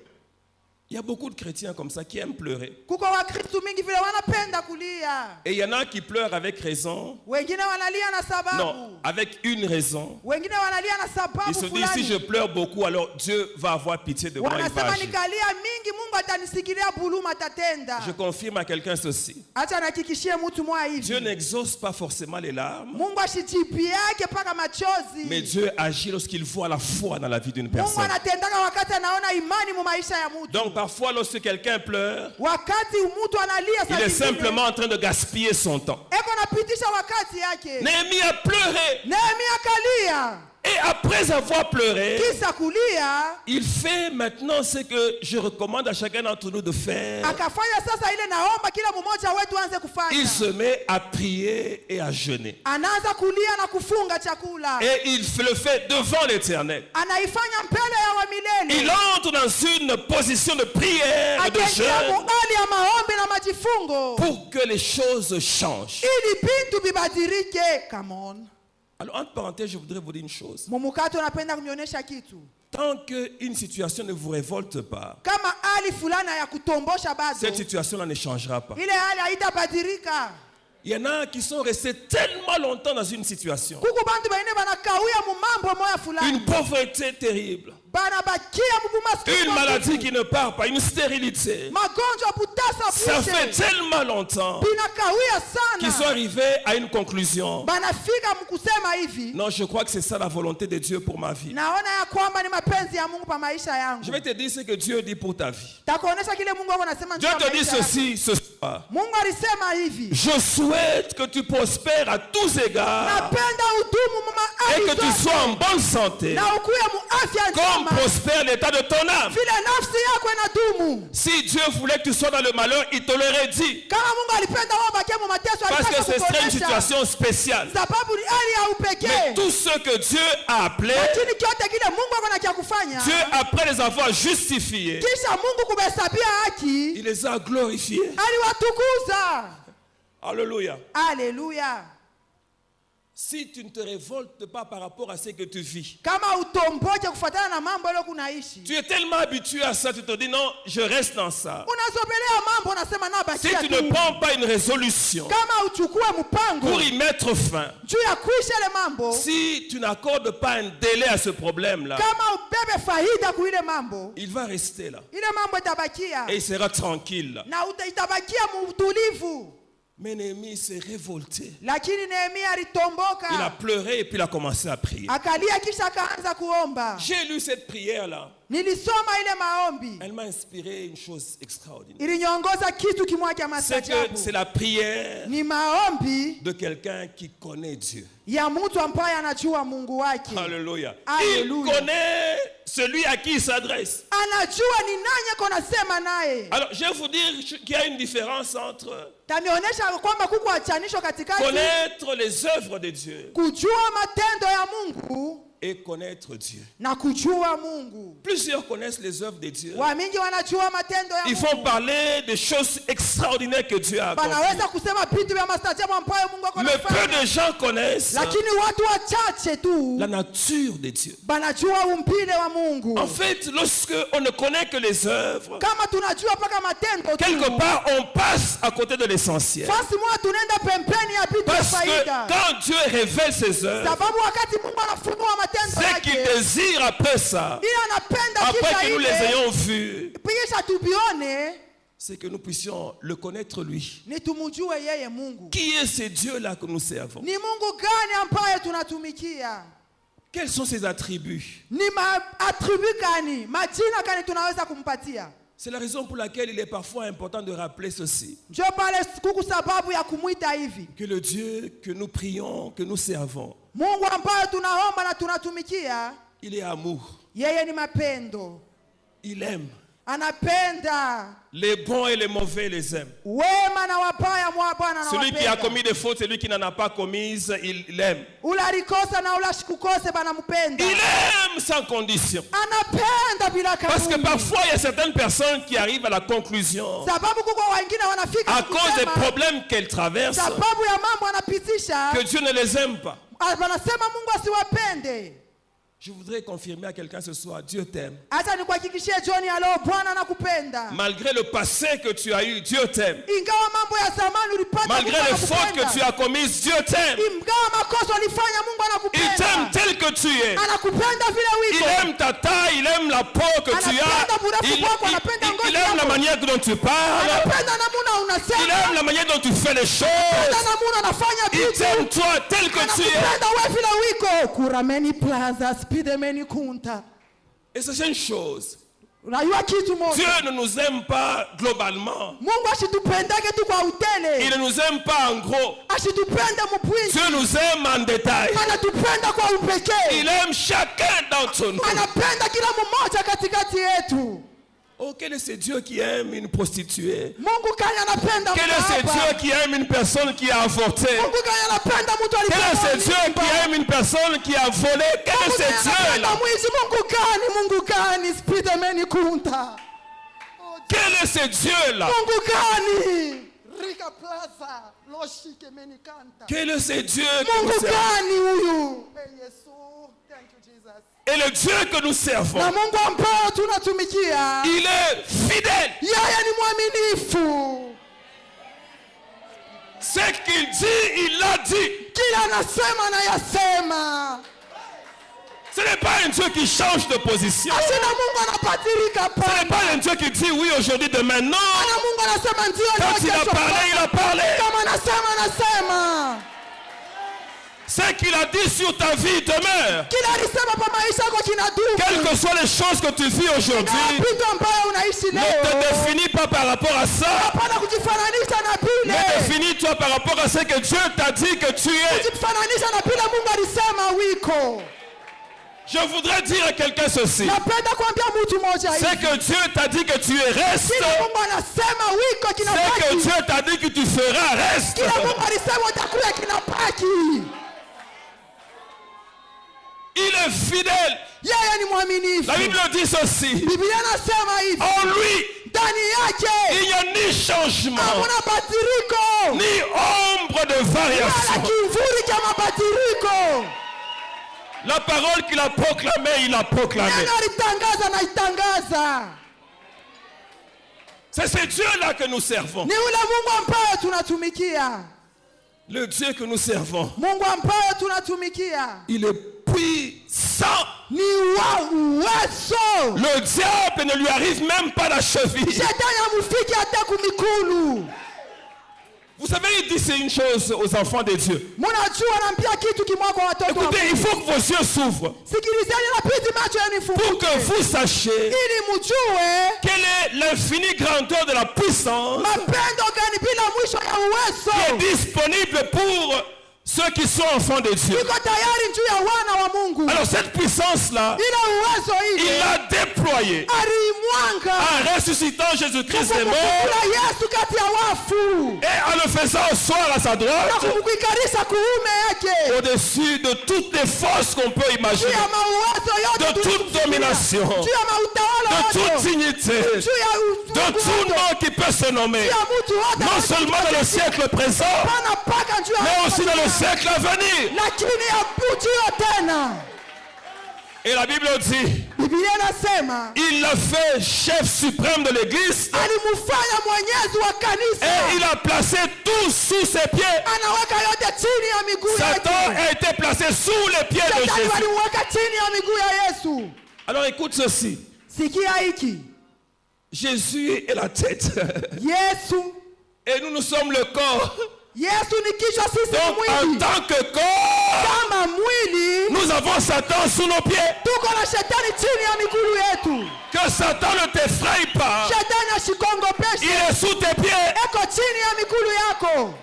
Il y a beaucoup de chrétiens comme ça qui aiment pleurer. Kuko wakristu mingi vile wanapenda kulia. Et il y en a qui pleurent avec raison. Wengine wanalia na sababu. Non, avec une raison. Wengine wanalia na Ils sababu se disent, si je fulani. pleure beaucoup, alors Dieu va avoir pitié de moi, il va Wanasema agir. nikalia mingi Mungu atanisikilia buluma atatenda. Je confirme à quelqu'un ceci. Acha nahakikishie mtu mwa Dieu hivi. n'exauce pas forcément les larmes, Mungu ashijipi yake paka machozi. mais Dieu agit lorsqu'il voit la foi dans la vie d'une Mungu personne. anatendaka wakati anaona imani mu maisha ya mtu. Donc parfois, lorsque quelqu'un pleure, Wakati mtu analia il est saa zingine, simplement en train de gaspiller son temps. eko napitisha wakati yake. Néhémie a pleuré. Nehemia kalia. Et après avoir pleuré, Kisa kulia, il fait maintenant ce que je recommande à chacun d'entre nous de faire. akafanya sasa ile naomba kila mmoja wetu anze Il se kufanya. met à prier et à jeûner. Anaanza kulia na kufunga chakula. Et il le fait devant l'Éternel. Anaifanya mbele ya wa Il milele. entre dans une position de prière, de Akaingia jeûne, muhali ya maombi na majifungo. pour que les choses changent. Ili bintu bibadirike. Come on. Alors, entre parenthèses, je voudrais vous dire une chose. Mumukato anapenda kunionyesha kitu. Tant qu'une situation ne vous révolte pas, Kama hali fulani ya kutombosha bado. cette situation-là ne changera pas. Ile hali haitabadirika. Il y en a qui sont restés tellement longtemps dans une situation. Kuku bantu baine banakawia mu mambo moya fulani. Une pauvreté terrible. Banabakia mu bumaskini. Une maladie qui ne part pas, une stérilité. Magonjwa putasa Ça fait bushe. tellement longtemps Binakawia qu'ils sont sana. arrivés à une conclusion. Banafika mkusema hivi. Non, je crois que c'est ça la volonté de Dieu pour ma vie. Naona ya kwamba ni mapenzi ya Mungu pa maisha yangu. Je vais te dire ce que Dieu dit pour ta vie. Takuonesha kile Mungu ako anasema Dieu juu ya te dit maisha yako. ceci ce soir. Mungu alisema hivi. Je souhaite que tu prospères à tous égards Napenda udumu mu et mahali que tu zote. sois en bonne santé, Na ukuye mu afya comme njema. prospère l'état de ton âme. Vile nafsi yako inadumu. Si Dieu voulait que tu sois dans le malheur, il te l'aurait dit. Kama Mungu alipenda wewe ubakie mu mateso Parce que alitaka ce serait une kukuonesha. situation spéciale. Sababu ni hali ya Mais upekee. tout ce que Dieu a appelé, Lakini kyote kile Mungu ako nakia kufanya. Dieu, après les avoir justifiés, Kisha Mungu kubehesabia haki. il les a glorifiés. Aliwatukuza. Alléluia. Haleluya. Si tu ne te révoltes pas par rapport à ce que tu vis, Kama utomboke kufuatana na mambo yale kunaishi. tu es tellement habitué à ça, tu te dis non, je reste dans ça. Unazobelea mambo unasema na Si bakia tu tu. ne prends pas une résolution Kama uchukue mpango pour y mettre fin, juu ya kuisha ile mambo. si tu n'accordes pas un délai à ce problème-là, Kama ubebe faida kuile mambo. il va rester là. Ile mambo itabakia. Et il sera tranquille là. Na itabakia mu utulivu. Mais Néhémie s'est révolté. Lakini Nehemia Il a alitomboka. pleuré et puis il a commencé à prier. Akalia kisha akaanza kuomba. J'ai lu cette prière-là. Nilisoma ile maombi. Elle m'a inspiré une chose extraordinaire. Iliniongoza kitu kimoja cha C'est que c'est maajabu. la prière Ni maombi de quelqu'un qui connaît Dieu. ya mtu ambaye anajua Mungu wake. Alléluia. Il Alléluia. connaît celui à qui il s'adresse. Anajua ni nani ako nasema naye. Alors, je vais vous dire qu'il y a une différence entre Tamionyesha kwamba kuko achanisho katikati connaître les œuvres de Dieu kujua matendo ya Mungu et connaître Dieu. na kujua Mungu. Plusieurs connaissent les œuvres de Dieu. Wamingi wanajua matendo ya Ils vont Mungu. parler des choses extraordinaires que Dieu a accomplies. Banaweza kusema vitu vya maajabu ambayo Mungu Mais peu anafanya. de gens connaissent Lakini watu wachache tu la nature de Dieu. banajua umpile wa Mungu. En fait, lorsque on ne connaît que les œuvres, Kama tunajua paka matendo quelque tu, part on passe à côté de l'essentiel. fasi moja tunaenda pembeni ya vitu vya Parce que faida. quand Dieu révèle ses œuvres, Sababu wakati Mungu anafunua matendo c'est qu'il yake, désire après ça, ili anapenda après kisha que nous les ile, ayons vus, kisha tubione, c'est que nous puissions le connaître lui. ni tumujue yeye Mungu. Qui est ce Dieu-là que nous servons? Ni Mungu gani ambaye tunatumikia? Quels sont ses attributs? Ni attribu gani, majina gani tunaweza kumpatia? C'est la raison pour laquelle il est parfois important de rappeler ceci. Ndio pale kuku sababu ya kumwita hivi. Que le Dieu que nous prions, que nous servons, Mungu ambaye tunaomba na tunatumikia, il est amour. yeye ni mapendo. Il aime. Anapenda Les bons et les mauvais les aiment. wema na wabaya mwa Bwana Celui qui a anawapenda. commis des fautes, celui qui n'en a pas commises, il l'aime. Ule alikosa na ule ashikukose banampenda. Il aime sans condition. Anapenda bila Parce que kanuni. parfois, il y a certaines personnes qui arrivent à la conclusion, Sababu kuko wengine wanafika à cause des kusema, problèmes qu'elles traversent, sababu ya mambo anapitisha, que Dieu ne les aime pas. wanasema Mungu asiwapende. Je voudrais confirmer à quelqu'un ce soir, Dieu t'aime. Acha nikuhakikishie John ya leo, Bwana anakupenda. Malgré le passé que tu as eu, Dieu t'aime. Ingawa mambo ya zamani ulipata, Malgré Mungu les fautes anakupenda. que tu as commises, Dieu t'aime. Ingawa makosa ulifanya, Mungu Il t'aime anakupenda. tel que tu es. Anakupenda vile Il wiko. aime ta taille, il aime la peau que tu as. Il aime la manière dont tu parles. Anapenda namuna Il unasema. aime la manière dont tu fais les choses. Anapenda namuna unafanya Il vitu. t'aime toi tel que tu es. Anakupenda wewe vile wiko. Kurameni plaza, spidemeni kunta. Et c'est une chose. Unajua kitu moja. Dieu ne nous aime pas globalement. Mungu ashitupendage tu kwa Il utele. ne nous aime pas en gros. Ashitupenda mpwingi. Dieu nous aime en détail. Anatupenda kwa upekee. Il aime chacun d'entre nous. Anapenda kila mmoja katikati yetu. Oh, quel est ce Dieu qui aime une prostituée? Mungu kani anapenda Quel est ce mkahaba. Dieu qui aime une personne qui a avorté? Mungu kani anapenda mtu Quel est ce alifanya Dieu qui aime une personne qui a volé? Quel est ce Dieu-là? mwizi. Mungu kani spidemeni kunta. Quel est ce Dieu-là? Mungu kani Rika Plaza loshike meni kanta. Quel est ce Dieu que nous Mungu servons? kani huyu? Hey Yesu, thank you Jesus. Et le Dieu que nous servons, Na Mungu ambao tunatumikia, il est fidèle. yeye ni mwaminifu. Ce qu'il dit, il l'a dit. Kila anasema na yasema. Ce n'est pas un Dieu qui change de position. Asina Mungu anapatirika Ce n'est pa. pas un Dieu qui dit oui aujourd'hui, demain. Non. Ana Mungu anasema ndio leo Quand il a kesho. parlé, il a parlé. Kama anasema. Ce qu'il a dit sur ta vie demeure. Kila alisema pa maisha yako kinadumu. Quelles que soient les choses que tu vis Na aujourd'hui, vitu ambayo unaishi ne te leo. définis pas par rapport à ça. Hapana kujifananisha na vile. Mais définis-toi par rapport à ce que Dieu t'a dit que tu es. Kujifananisha na vile Mungu alisema wiko. Je voudrais dire à quelqu'un ceci. Napenda kuambia mtu mmoja C'est hivi. que Dieu t'a dit que tu es, reste. Kila Mungu anasema wiko C'est que kinabaki. Dieu t'a dit que tu feras, reste. Kila Mungu alisema utakuwa kinabaki. Il est fidèle. Yeye ni mwaminifu. La Bible dit ceci. Biblia inasema hivi. En lui, Ndani yake il n'y a ni changement, hakuna badiliko. ni ombre de Wala variation. kivuli cha mabadiliko. La parole qu'il a proclamée, il a proclamé. Neno alitangaza na itangaza. C'est ce Dieu-là que nous servons. Ni ule Mungu ambaye tunatumikia. Le Dieu que nous servons, Mungu ambaye tunatumikia. il est puissant. Ni wa uwezo. Le diable ne lui arrive même pas la cheville. Shetani amufiki hata kumikulu. Vous savez, il dit c'est une chose aux enfants de Dieu. Munajua naambia kitu kimoja kwa watoto wa Écoutez, il Mungu. faut que vos yeux s'ouvrent Sikilizeni na piti macho yenu pour ifunguke. que vous sachiez Ili mjue quelle est l'infinie grandeur de la puissance mapendo gani bila mwisho ya qui est uwezo. disponible pour ceux qui sont enfants de Dieu. Iko tayari juu ya wana wa Mungu. Alors cette puissance-là, Ile uwezo il ile l'a déployé aliimwanga en ressuscitant Jésus-Christ des morts kumfufula Yesu kati ya wafu et en le faisant asseoir à sa na droite kumkuikarisha kuume yake au-dessus de toutes les forces qu'on peut juu imaginer, ya mauwezo de yote toute tulizokufikiria, domination, juu ya mautawala de toute yote, dignité, juu ya de tout nom qui peut se nommer, juu ya mtu wote non seulement dans le siècle présent, hapana mpaka juu ya mais aussi dans le siècle à venir. lakini ya ujio tena. Et la Bible dit, Biblia inasema il l'a fait chef suprême de l'église alimfanya mwenyezi wa et kanisa, il a placé tout sous ses pieds. anaweka yote chini ya miguu Satan yake. a été placé sous les pieds de Shetani Jésus. walimweka chini ya miguu ya Yesu. Alors écoute ceci, Sikia hiki, Jésus est la tête Yesu et nous sommes le corps. Yesu ni kichwa, sisi ni Donc en mwili. tant que corps, Kama mwili nous avons Satan sous nos pieds. tuko na shetani chini ya miguu yetu. Que Satan ne t'effraie pas. Shetani Il ashikongopeshe, est sous tes pieds. eko chini ya miguu yako.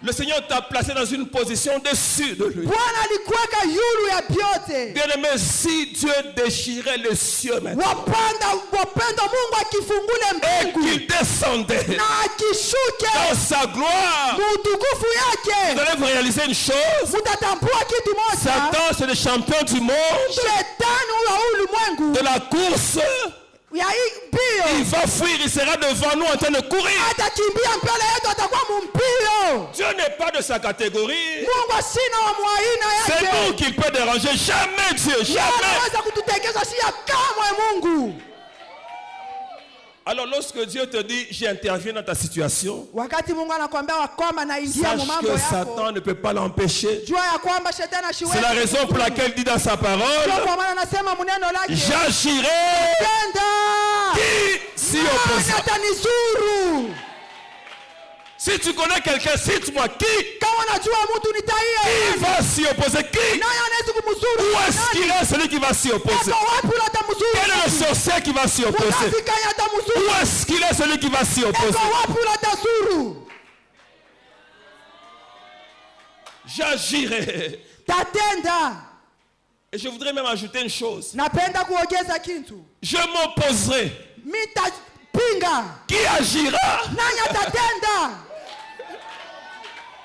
Le Seigneur t'a placé dans une position dessus de lui. Bwana alikuweka yulu ya vyote. Bien-aimé, si Dieu déchirait les cieux maintenant Wapenda Mungu akifungule et mbingu qu'il descendait na akishuke dans sa gloire, mutukufu vous yake, allez vous réaliser une chose. mutatambua kitu moja: Satan, c'est le champion du monde, shetani wa ulimwengu de la course. ya hii Il mbio va fuir, il sera devant nous en train de courir. atakimbia mbele yetu, atakuwa mumpio. Dieu n'est pas de sa catégorie. Mungu asina wa mwaina C'est nous yake, qu'il peut déranger. Jamais Dieu, Yeye jamais. anaweza kututekeza shia kamwe Mungu. Alors lorsque Dieu te dit, j'interviens dans ta situation, Wakati Mungu anakuambia kwamba naingia mu sache mambo que yako, Satan ne peut pas l'empêcher. jua ya kwamba shetani ashiwezi. C'est la raison pour laquelle il dit dans sa Ndio parole, kwa maana anasema mneno lake, j'agirai tenda qui s'y nani opposera. atanizuru. Si tu connais quelqu'un, cite-moi qui Kama unajua mtu Qui nitaie, va s'y opposer? Qui? naye anaweza kumzuru. Où est-ce qu'il est celui qui va s'y opposer? Eko wapi ule Quel est le atamzuru? sorcier qui va s'y opposer? Unafika yeye atamzuru. Où est-ce qu'il est celui qui va s'y opposer? Eko wapi ule atazuru? J'agirai. Tatenda. Et je voudrais même ajouter une chose. Napenda kuongeza kitu. Je m'opposerai. Mitapinga. Qui agira? Nani atatenda?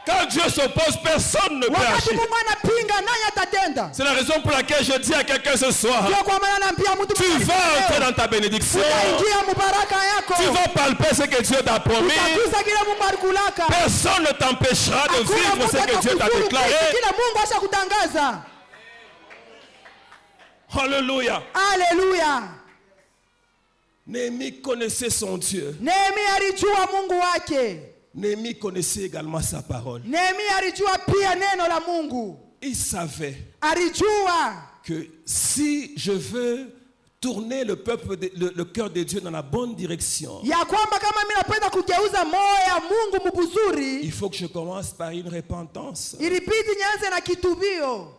Quand Dieu s'oppose, personne ne peut Wakati agir. Mungu anapinga, nani atatenda? C'est la raison pour laquelle je dis à quelqu'un ce soir, Ndio kwa maana naambia mtu tu vas entrer dans ta bénédiction. utaingia mubaraka yako. Tu vas palper ce que Dieu t'a promis. Utagusa kile Mungu alikulaka. Personne ne t'empêchera de Hakuna vivre mtu ce que Dieu t'a atakuzuru déclaré. kile Mungu asha kutangaza. Alléluia. Haleluya. Néhémie connaissait son Dieu. Nehemia alijua Mungu wake. Néhémie connaissait également sa parole. Nehemia alijua pia neno la Mungu. Il savait Alijua que si je veux tourner le peuple, le cœur de Dieu dans la bonne direction, ya kwamba kama mimi napenda kugeuza moyo ya Mungu mubuzuri, il faut que je commence par une repentance. ilibidi nianze na kitubio.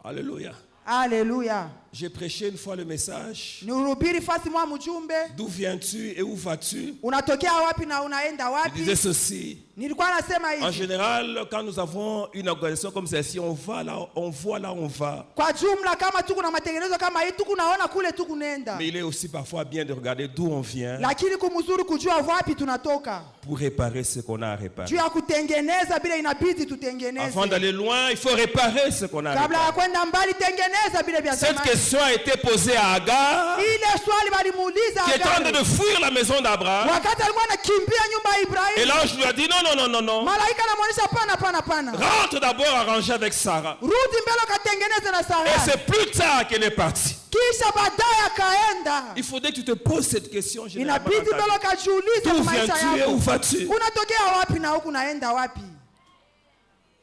Alléluia. Haleluya. J'ai prêché une fois le message. Nihubiri fasi mwa mjumbe, D'où viens-tu et où vas-tu? unatokea wapi na unaenda Il disait wapi? ceci. Nilikuwa nasema En hivi, général, quand nous avons une organisation comme celle-ci, on voit là où on va. kwa jumla kama tuko na matengenezo kama hii tuko naona kule tuko nenda, Mais il est aussi parfois bien de regarder d'où on vient lakini kumzuri kujua wapi tunatoka, pour réparer ce qu'on a à réparer. juu ya kutengeneza bila inabidi tutengeneze. Avant d'aller loin, il faut réparer ce qu'on a à Kabla ya réparer. kwenda mbali, tengeneza bila vya Cette zamani. question a été posée à Agar, Ile swali walimuuliza qui est en train Agari de fuir la maison d'Abraham. wakati alikuwa anakimbia nyumba ya Et Ibrahimu. l'ange lui a dit non, non, non, non, non. Malaika anamwonyesha pana. Rentre d'abord arranger avec Sarah. Rudi mbele ukatengeneze na Et Sara. c'est plus tard qu'elle est partie. Kisha baadaye akaenda. Il faudrait que tu te poses cette question généralement. Inabidi mbele ukajiulize D'où kwa maisha viens-tu et où yako. vas-tu? Unatokea wapi na huku naenda wapi?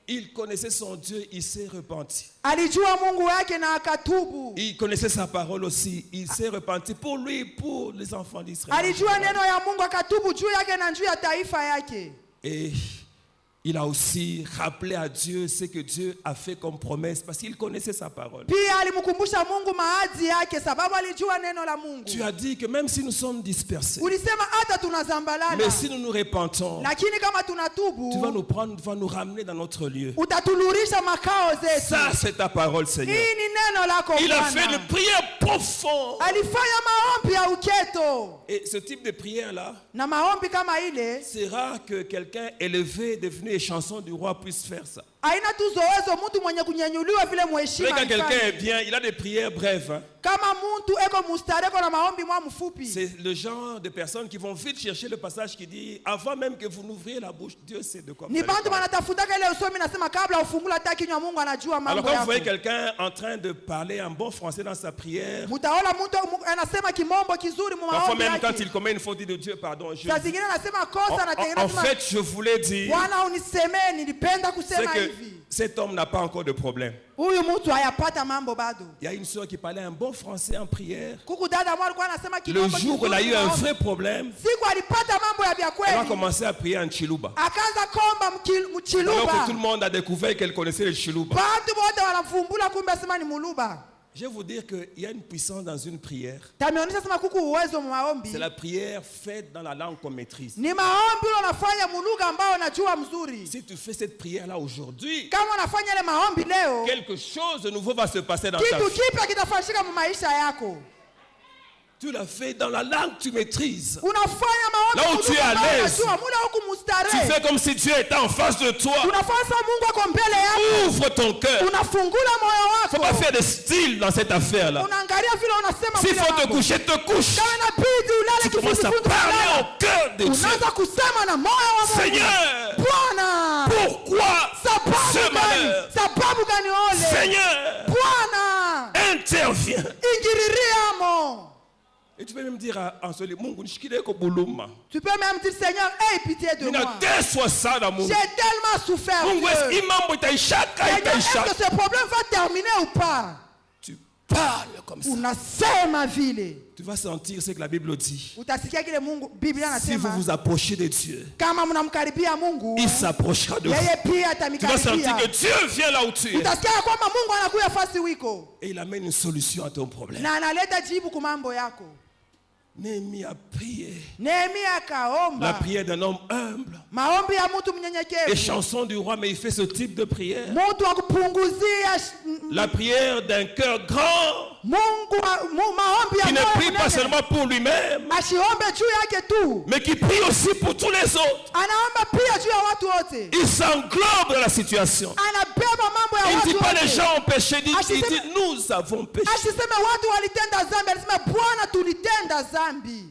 Il connaissait son Dieu, il s'est repenti. Alijua Mungu wake na akatubu. Il connaissait sa parole aussi, il s'est repenti pour lui, pour les enfants d'Israël. Alijua neno ya Mungu akatubu juu yake na juu ya taifa yake. Et il a aussi rappelé à Dieu ce que Dieu a fait comme promesse parce qu'il connaissait sa parole. Pia alimkumbusha Mungu maadi yake sababu alijua neno la Mungu. Tu as dit que même si nous sommes dispersés, Ulisema hata tunazambalala, mais si nous nous repentons, lakini kama tunatubu, tu vas nous prendre, tu vas nous ramener dans notre lieu. utatulurisha makao zetu. Ça, c'est ta parole, Seigneur. Hii ni neno lako Il a Bwana. fait une prière profonde. Alifanya maombi ya uketo. Et ce type de prière-là, Na maombi kama ile, c'est rare que quelqu'un élevé, devenu chanson du roi, puisse faire ça. haina tu zoezo mtu mwenye kunyenyuliwa vile Mais mheshima quand quelqu'un alifanya. est bien, il a des prières brèves. Hein. Kama mtu eko mustareko na maombi mwa mfupi. C'est le genre de personnes qui vont vite chercher le passage qui dit avant même que vous n'ouvriez la bouche, Dieu sait de quoi vous Ni allez bantu parler. wanatafutaka ile usomi nasema kabla ufungula hata kinywa Mungu anajua Alors mambo quand vous yako. voyez quelqu'un en train de parler en bon français dans sa prière, Mutaona mtu anasema kimombo kizuri mu parfois maombi même quand yake. il commet une faute, il dit de Dieu, pardon. Saa zingine anasema kosa na En fait, je voulais dire Bwana unisemee, nilipenda c'est kusema que hivi. cet homme n'a pas encore de problème. Huyu mtu hayapata mambo bado. Il y a une soeur qui parlait un bon français en prière. Kuku dada mwa alikuwa anasema Le kimombo jour où elle a eu un maombi. vrai problème, Siku alipata mambo ya vya elle a kweli. commencé à prier en Chiluba. Akaanza komba Alors que mchiluba. tout le monde a découvert qu'elle connaissait le Chiluba. Bantu wote wanafumbula kumbe asema ni muluba. Je vais vous dire qu'il y a une puissance dans une prière. Tameonyesha sema kuku uwezo mu maombi. C'est la prière faite dans la langue qu'on maîtrise. Ni maombi unafanya muluga ambao unajua mzuri. Si tu fais cette prière-là aujourd'hui, Kama unafanya ile maombi leo, quelque chose de nouveau va se passer dans ta kitu vie. kipya kitafanyika mu maisha yako. Tu l'as fait dans la langue que tu maîtrises. Unafanya maombi Là où tu es à ambao l'aise. unajua muda huku Tu mustarehe. fais comme si Dieu était en face de toi. Unafanya sa Mungu ako mbele yako. Ouvre ton cœur. Unafungula moyo Faut pas wako. faire de style dans cette affaire-là. Unaangalia vile unasema S'il vile faut te mambo. coucher, te couche. Kama inabidi ulale Tu commences à kifundifundi parler ulale. au cœur de Dieu. Unaanza kusema na moyo wa Mungu. Seigneur, Bwana, pourquoi ce sababu gani? malheur? Sababu gani ole? Seigneur, Bwana, interviens. ingililiamo. Et tu peux même dire à Ansoli, Mungu nishikileko buluma. Tu peux même dire Seigneur, aie pitié de moi. Ninateswa sana Mungu. J'ai tellement souffert. Mungu, est-ce Dieu. que mambo itaishaka Seigneur, est-ce itaishaka? que ce problème va terminer ou pas? Tu parles comme ça. Unasema vile. Tu vas sentir ce que la Bible dit. Utasikia kile Mungu Biblia Si vous anasema vous approchez de Dieu, kama mnamkaribia Mungu, il s'approchera de vous. yeye pia Tu vas sentir atamikaribia. que Dieu vient là où tu es. Utasikia kwamba Mungu anakuja fasi wiko Et il amène une solution à ton problème. na analeta jibu kwa mambo yako. Néhémie a prié. Nehemia La akaomba prière d'un homme humble. maombi ya mtu Et mnyenyekevu, chanson du roi, mais il fait ce type de prière. mtu wa kupunguzia La prière d'un cœur grand maombi ya qui ne moyo prie pas mnene. seulement pour lui-même, Asiombe juu yake tu, mais qui prie aussi pour tous les autres. anaomba pia juu ya watu wote, Il s'englobe dans la situation. anabeba mambo ya Il ne dit watu pas les wote. gens ont péché, il Asiseme- dit nous avons péché. Asiseme watu walitenda zambi, alisema Bwana tulitenda zambi.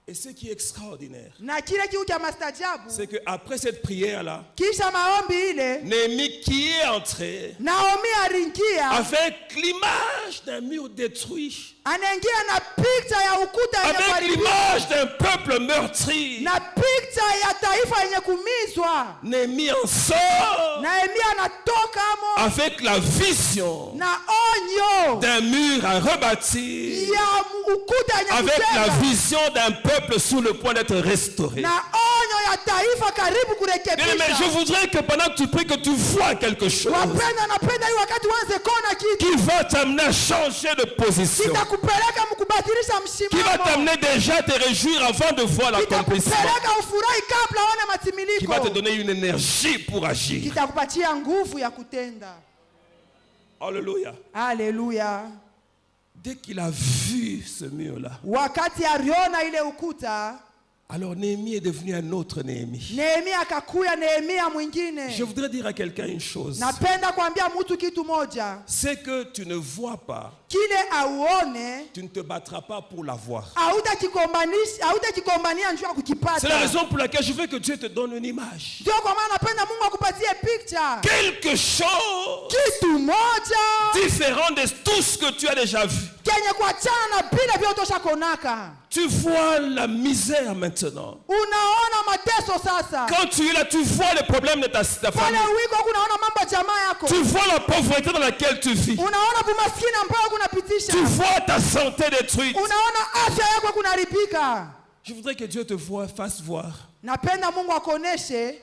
Et ce qui est extraordinaire, Na kile kitu cha mastajabu, c'est qu'après cette prière-là, kisha maombi ile, Néhémie qui est entré Naomi aringia, avec l'image d'un mur détruit, anaingia na picha ya ukuta yenye avec kuharibiwa, l'image d'un peuple meurtri. na picha ya taifa yenye kumizwa. Néhémie en sort Nehemia anatoka amo avec la vision na onyo d'un mur à rebâtir, ya ukuta yenye avec la kujenga, vision d'un peuple sous le point d'être restauré. na onyo ya taifa karibu Bien, mais je kurekebisha. voudrais que pendant que tu pries, que tu vois quelque chose Wapenda, napenda hii wakati uanze kuona kitu qui va t'amener à changer de position, kitakupeleka mkubadilisha qui va msimamo, t'amener déjà à te réjouir avant de voir l'accomplissement, kitakupeleka ufurahi kabla aone qui va te matimiliko, donner une énergie pour agir. kitakupatia nguvu ya kutenda. Alléluia. Haleluya! Dès qu'il a vu ce mur-là, Wakati aliona ile ukuta, alors Néhémie est devenu un autre Néhémie. Nehemia akakuya Nehemia mwingine. Je voudrais dire à quelqu'un une chose. Napenda kuambia mtu kitu moja, C'est que tu ne vois pas, kile auone tu ne te battras pas pour l'avoir. hautakigombania njuu ya C'est la kukipata. raison pour laquelle je veux que Dieu te donne une image. Ndio kwa maana napenda Mungu akupatie picture, Quelque chose kitu moja différent de tout ce que tu as déjà vu. kenye kuachana na vile vyote ushakonaka. Tu vois la misère maintenant. Unaona mateso sasa, Quand tu es là, tu vois les problèmes de ta pale famille. wiko kunaona mambo ya jamaa yako, Tu vois la pauvreté dans laquelle tu vis. unaona bumaskini ambayo kunapitisha, Tu vois ta santé détruite. unaona afya yako kunaribika. Je voudrais que Dieu te fasse voir Napenda Mungu akuoneshe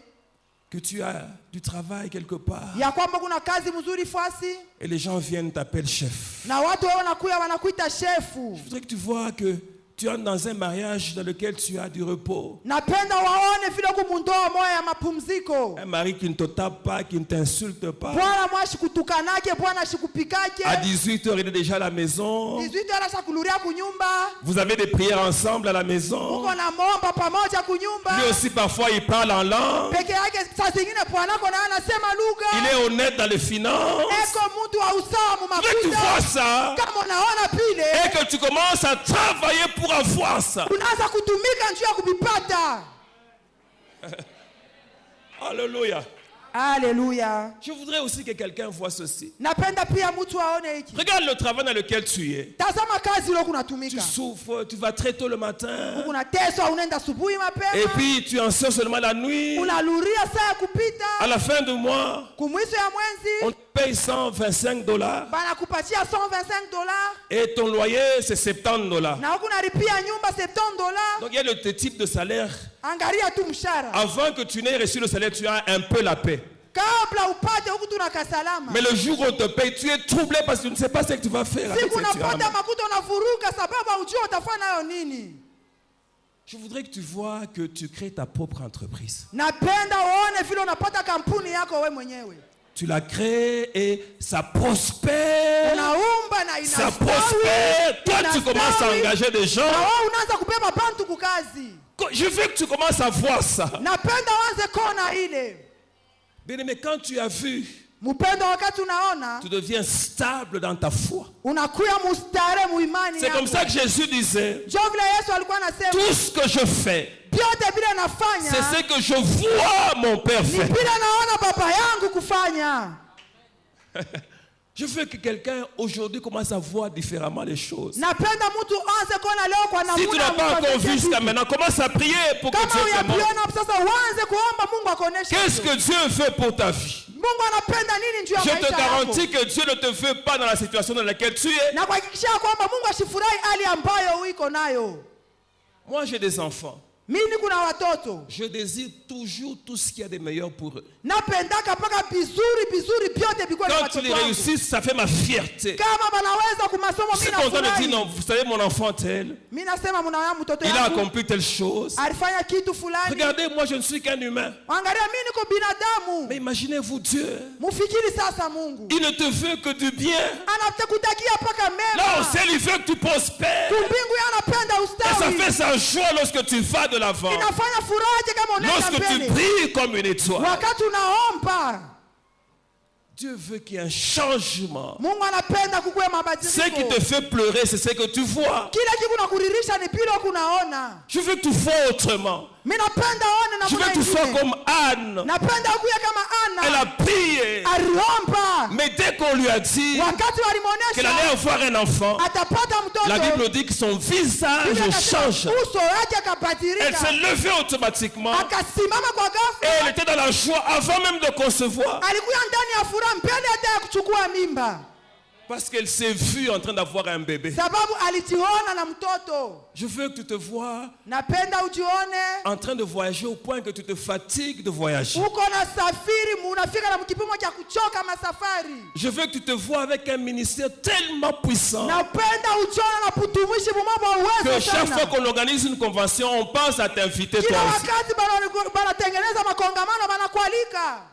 que tu as du travail quelque part ya kwamba kuna kazi mzuri fasi et les gens viennent t'appeler chef. na watu wao wanakuita shefu. Je voudrais que tu vois que tu entres dans un mariage dans lequel tu as du repos. Napenda waone vile kumundoa moyo ya mapumziko. Un mari qui ne te tape pas, qui ne t'insulte pas. Bwana mwashi kutukanake, bwana shikupikake. À 18h, il est déjà à la maison. 18h shakuluria kunyumba. Vous avez des prières ensemble à la maison. Uko na momba pamoja kunyumba. Lui aussi, parfois, il parle en langue. Peke yake saa zingine bwanako na anasema lugha. Il est honnête dans les finances. Eko mtu wa usawa mu Dès que tu vois makuta. ça, Kama unaona pile. et que tu commences à travailler pour avoir ça. Unaanza kutumika njia ya kupipata. Alléluia. Alléluia. Je voudrais aussi que quelqu'un voit ceci. Napenda pia mtu aone hiki. Regarde le travail dans lequel tu es. Tazama kazi ile Tu kunatumika. souffres, tu vas très tôt le matin. Unateswa unaenda asubuhi Et mapema. puis tu en sors seulement la nuit. Unaluria saa ya kupita. À la fin du mois, Kumwisho ya on mwezi te paye $125. banakupatia $125 Et ton loyer, c'est $70. na huku unalipia nyumba $70. Donc il y a le type de salaire. Angalia tu mshahara. Avant que tu n'aies reçu le salaire, tu as un peu la paix. Kabla upate huku tunakasalama. Mais le jour où on te paye, tu es troublé parce que tu ne sais pas ce que tu vas faire avec ce Siku que tu as unapata ramené. makuta unavuruga sababu hujui utafanya nayo nini. Je voudrais que tu vois que tu crées ta propre entreprise. Napenda uone vile unapata kampuni yako wewe mwenyewe. Tu la crées et ça prospère. Unaumba na Ça inastawi. prospère. Toi, tu commences à engager des gens. Na wewe unaanza kubeba bantu kukazi. Je veux que tu commences à voir ça. Napenda uanze kona ile. Bien aimé, quand tu as vu, Mpendo wakati unaona tu deviens stable dans ta foi. unakuya mustare muimani C'est comme ça que Jésus disait, Ndio vile Yesu alikuwa anasema tout ce que je fais, vyote vile nafanya c'est ce que je vois mon Père ni faire. vile naona baba yangu kufanya. Je veux que quelqu'un aujourd'hui commence à voir différemment les choses. Napenda mtu anze kuona leo kwa Si tu namna n'as pas encore vu jusqu'à maintenant, commence à prier pour que kama Dieu te montre. uyapiona sasa uanze kuomba Mungu akuoneshe. Qu'est-ce que Dieu fait pour ta vie? Mungu anapenda nini juu ya Je te maisha yako. garantis que Dieu ne te fait pas dans la situation dans laquelle tu es. Na kuhakikisha kwamba Mungu ashifurahi hali ambayo uiko nayo. Moi, j'ai des enfants. Mimi kuna watoto. Je désire toujours tout ce qu'il y a de meilleur pour eux. Napendaka paka bizuri vyote biko na Quand tu watoto les wangu. réussis, ça fait ma fierté. Kama banaweza kumasomo Je suis mimi content de dire, nafurahi. non, vous savez, mon enfant tel, Mimi nasema mnaona mtoto il a yangu accompli telle chose. alifanya kitu fulani. Regardez, moi, je ne suis qu'un humain. Angalia mimi niko binadamu. Mais imaginez-vous Dieu. Mufikiri sasa Mungu. Il ne te veut que du bien. Anakutakia paka Là, au mema. ciel, il veut que tu prospères. Mbingu anapenda Et ça fait ustawi. sa joie lorsque tu vas de l'avant. Inafanya furaha kama unaenda Lorsque tu mbele. brilles comme une étoile. Wakati unaomba, Dieu veut qu'il y ait un changement. Mungu anapenda kukuwe Ce qui mabadiliko. te fait pleurer, c'est ce que tu vois. Kile kitu kunakuririsha ni pile kunaona. Je veux que tu vois autrement. Mimi napenda one na Je veux que tu sois mwingine. comme Anne. Napenda ukuye kama Elle Ana. a prié. Aliomba. Mais dès qu'on lui a dit Wakati qu'elle allait walimuonesha avoir un enfant, atapata mtoto. la Bible dit que son visage Biblia inasema change. uso wake Elle akabadilika. s'est levée automatiquement. Akasimama kwa Et ghafla. elle était dans la joie avant même de concevoir. Alikuwa ndani ya furaha mbele hata ya kuchukua mimba. Parce qu'elle s'est vue en train d'avoir un bébé. Sababu alijiona na mtoto. Je veux que tu te vois Napenda ujione en train de voyager au point que tu te fatigues de voyager. uko na safiri unafika na kipimo cha kuchoka masafari. Je veux que tu te vois avec un ministère tellement puissant Napenda ujione na putumishi mumaba que uwezo chaque fois sana. qu'on organise une convention, on pense à t'inviter Kila toi aussi. wakati banatengeneza makongamano banakualika.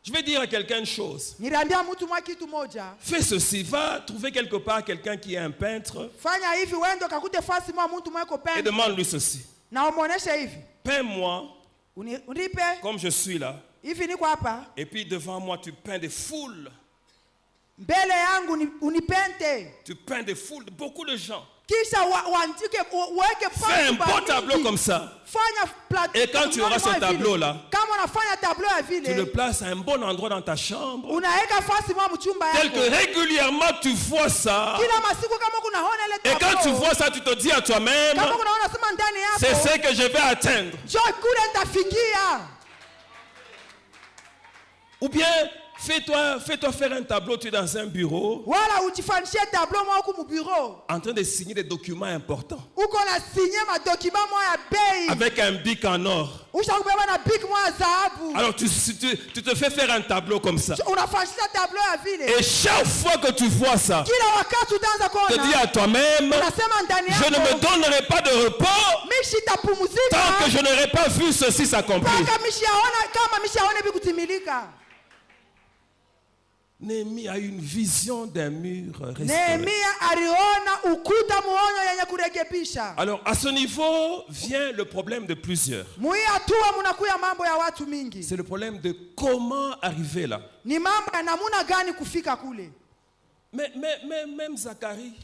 Je vais dire à quelqu'un une chose. Niliambia mtu mwa kitu moja. Fais ceci, va trouver quelque part quelqu'un qui est un peintre Fanya hivi uende kakute fasi mwa mtu mweko et penda. demande-lui ceci. Na umuoneshe hivi. Peins-moi Unipe comme je suis là. hivi niko hapa. Et puis devant moi, tu peins des foules. Mbele yangu unipente. Tu peins des foules, beaucoup de gens. Kisha uandike uweke Fais un beau tableau comme ça. Fanya Et quand tu auras ce tableau-là, kama unafanya tableau ya tu le vile places à un bon endroit dans ta chambre. unaweka fasi mwa mchumba Tel que yako. régulièrement tu vois ça. Kila masiku kama kunaona ile Et quand tu vois ça, tu te dis à toi-même, kama kunaona sema ndani c'est yako ce que je vais atteindre. njoo kule nitafikia. Ou bien Fais-toi faire un tableau, tu es dans un bureau, wala ujifanyishie tableau moja huku mubureau, en train de signer des documents importants, uko na sinye madokima moja ya bei, avec un bic en or. ushakubeba na big moja ya dhahabu. Alors tu te fais faire un tableau comme ça. Unafanyisha tableau ya vile. Et chaque fois que tu vois ça, Kila wakati utaanza te dis kuona, à toi-même, unasema ndani je ne me yako, donnerai pas de repos mimi sitapumzika tant que je n'aurai pas vu ceci s'accomplir. mpaka mishaona kama mishaona hivi kutimilika. Néhémie a une vision d'un mur restauré. Nehemia aliona ukuta muonyo yenye kurekebisha. Alors à ce niveau vient le problème de plusieurs. Mui hatua munakuya mambo ya watu mingi. C'est le problème de comment arriver là. Ni mambo ya namuna gani kufika kule. Mais même Zacharie.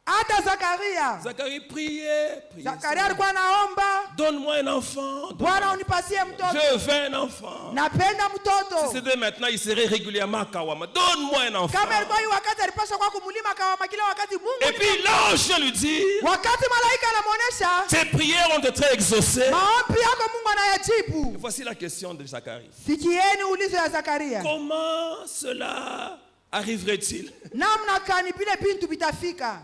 Hata Zakaria priait. Zakaria alikuwa anaomba, Donne-moi un enfant. Bwana unipatie mtoto. Je veux un enfant. Napenda Si mtoto. c'était maintenant, il serait régulièrement à Kawama. Donne-moi un enfant. Kama ilikuwa hii wakati alipaswa kwa kumulima kawama kila wakati Mungu. Et puis l'ange lui dit, Wakati malaika anamuonesha, tes prières ont été exaucées. maombi yako Mungu anayajibu. Voici la question de Zacharie. Sikieni ulizo ya Zakaria. Comment cela arriverait-il? Namna kani vile bintu bitafika.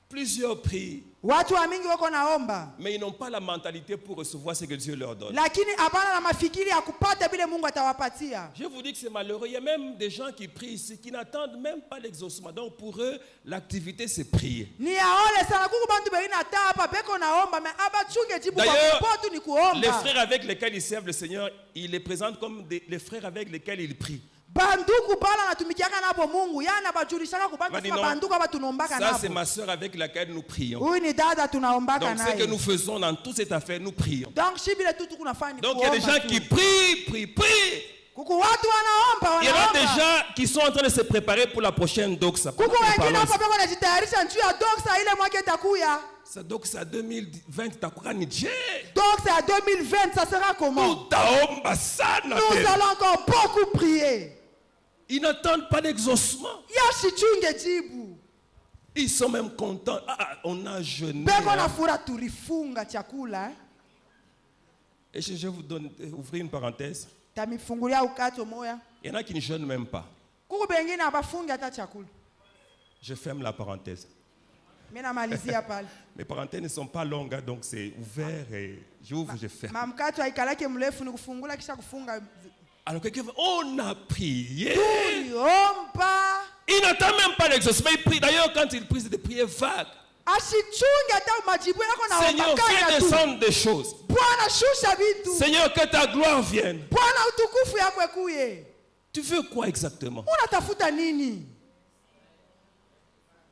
Plusieurs prient, Watu wa mingi wako naomba, mais ils n'ont pas la mentalité pour recevoir ce que Dieu leur donne. lakini hapana na mafikiri ya kupata vile Mungu atawapatia. Je vous dis que c'est malheureux. Il y a même des gens qui prient ici, qui n'attendent même pas l'exaucement. Donc pour eux, l'activité c'est prier. Ni yaole sana kuku bantu bengine hata hapa beko naomba me abachunge jibu kwa D'ailleurs, kupotu ni les kuomba. frères avec lesquels ils servent le Seigneur, ils les présentent comme les frères avec lesquels ils prient. Banduku bala natumikiaka nabo Mungu, yana bajulishaka kubantu Badi sima non. banduku aba tunombaka Ça, c'est nabo. ma soeur avec laquelle nous prions. Huyu ni dada tunaombaka Donc ce que naye. nous faisons dans toute cette affaire, nous prions. Donc shibile tu tukunafanya ni Donc il y a des kuomba gens tu. qui prient. Kuku watu wanaomba Il y en a wanaomba. déjà qui sont en train de se préparer pour la prochaine doxa. Kuku wengine hapa beko najitayarisha njuu ya doksa ile mwaka itakuya. Ça doxa 2020 takuka ni je. Doksa ya 2020 ça sera comment? Utaomba sana Nous tena. allons encore beaucoup prier. Ils n'attendent pas d'exaucement. Yashichunge jibu. Ils sont même contents. On a jeûné. Beko hein. na fura tulifunga chakula. Et je vous donne, ouvrir une parenthèse. Tamifungulia ukato moya. Il y en a qui ne jeûnent même pas. Kuku bengine abafungi hata chakula. Je ferme la parenthèse. Mimi namalizia pale. Mes parenthèses ne sont pas longues, hein, donc c'est ouvert et j'ouvre, je ferme. Mamkato haikalake mrefu ni kufungula kisha kufunga. Alors quelqu'un va, on a prié. Tuliomba. Il n'attend même pas l'exaucement. Il prie. D'ailleurs, quand il prie, c'est des prières vagues. Ashichunge hata majibu yako na Seigneur, kanya fais tu. descendre des choses. Bwana shusha vitu. Seigneur, que ta gloire vienne. Bwana utukufu yako ekuye. Tu veux quoi exactement? Unatafuta nini?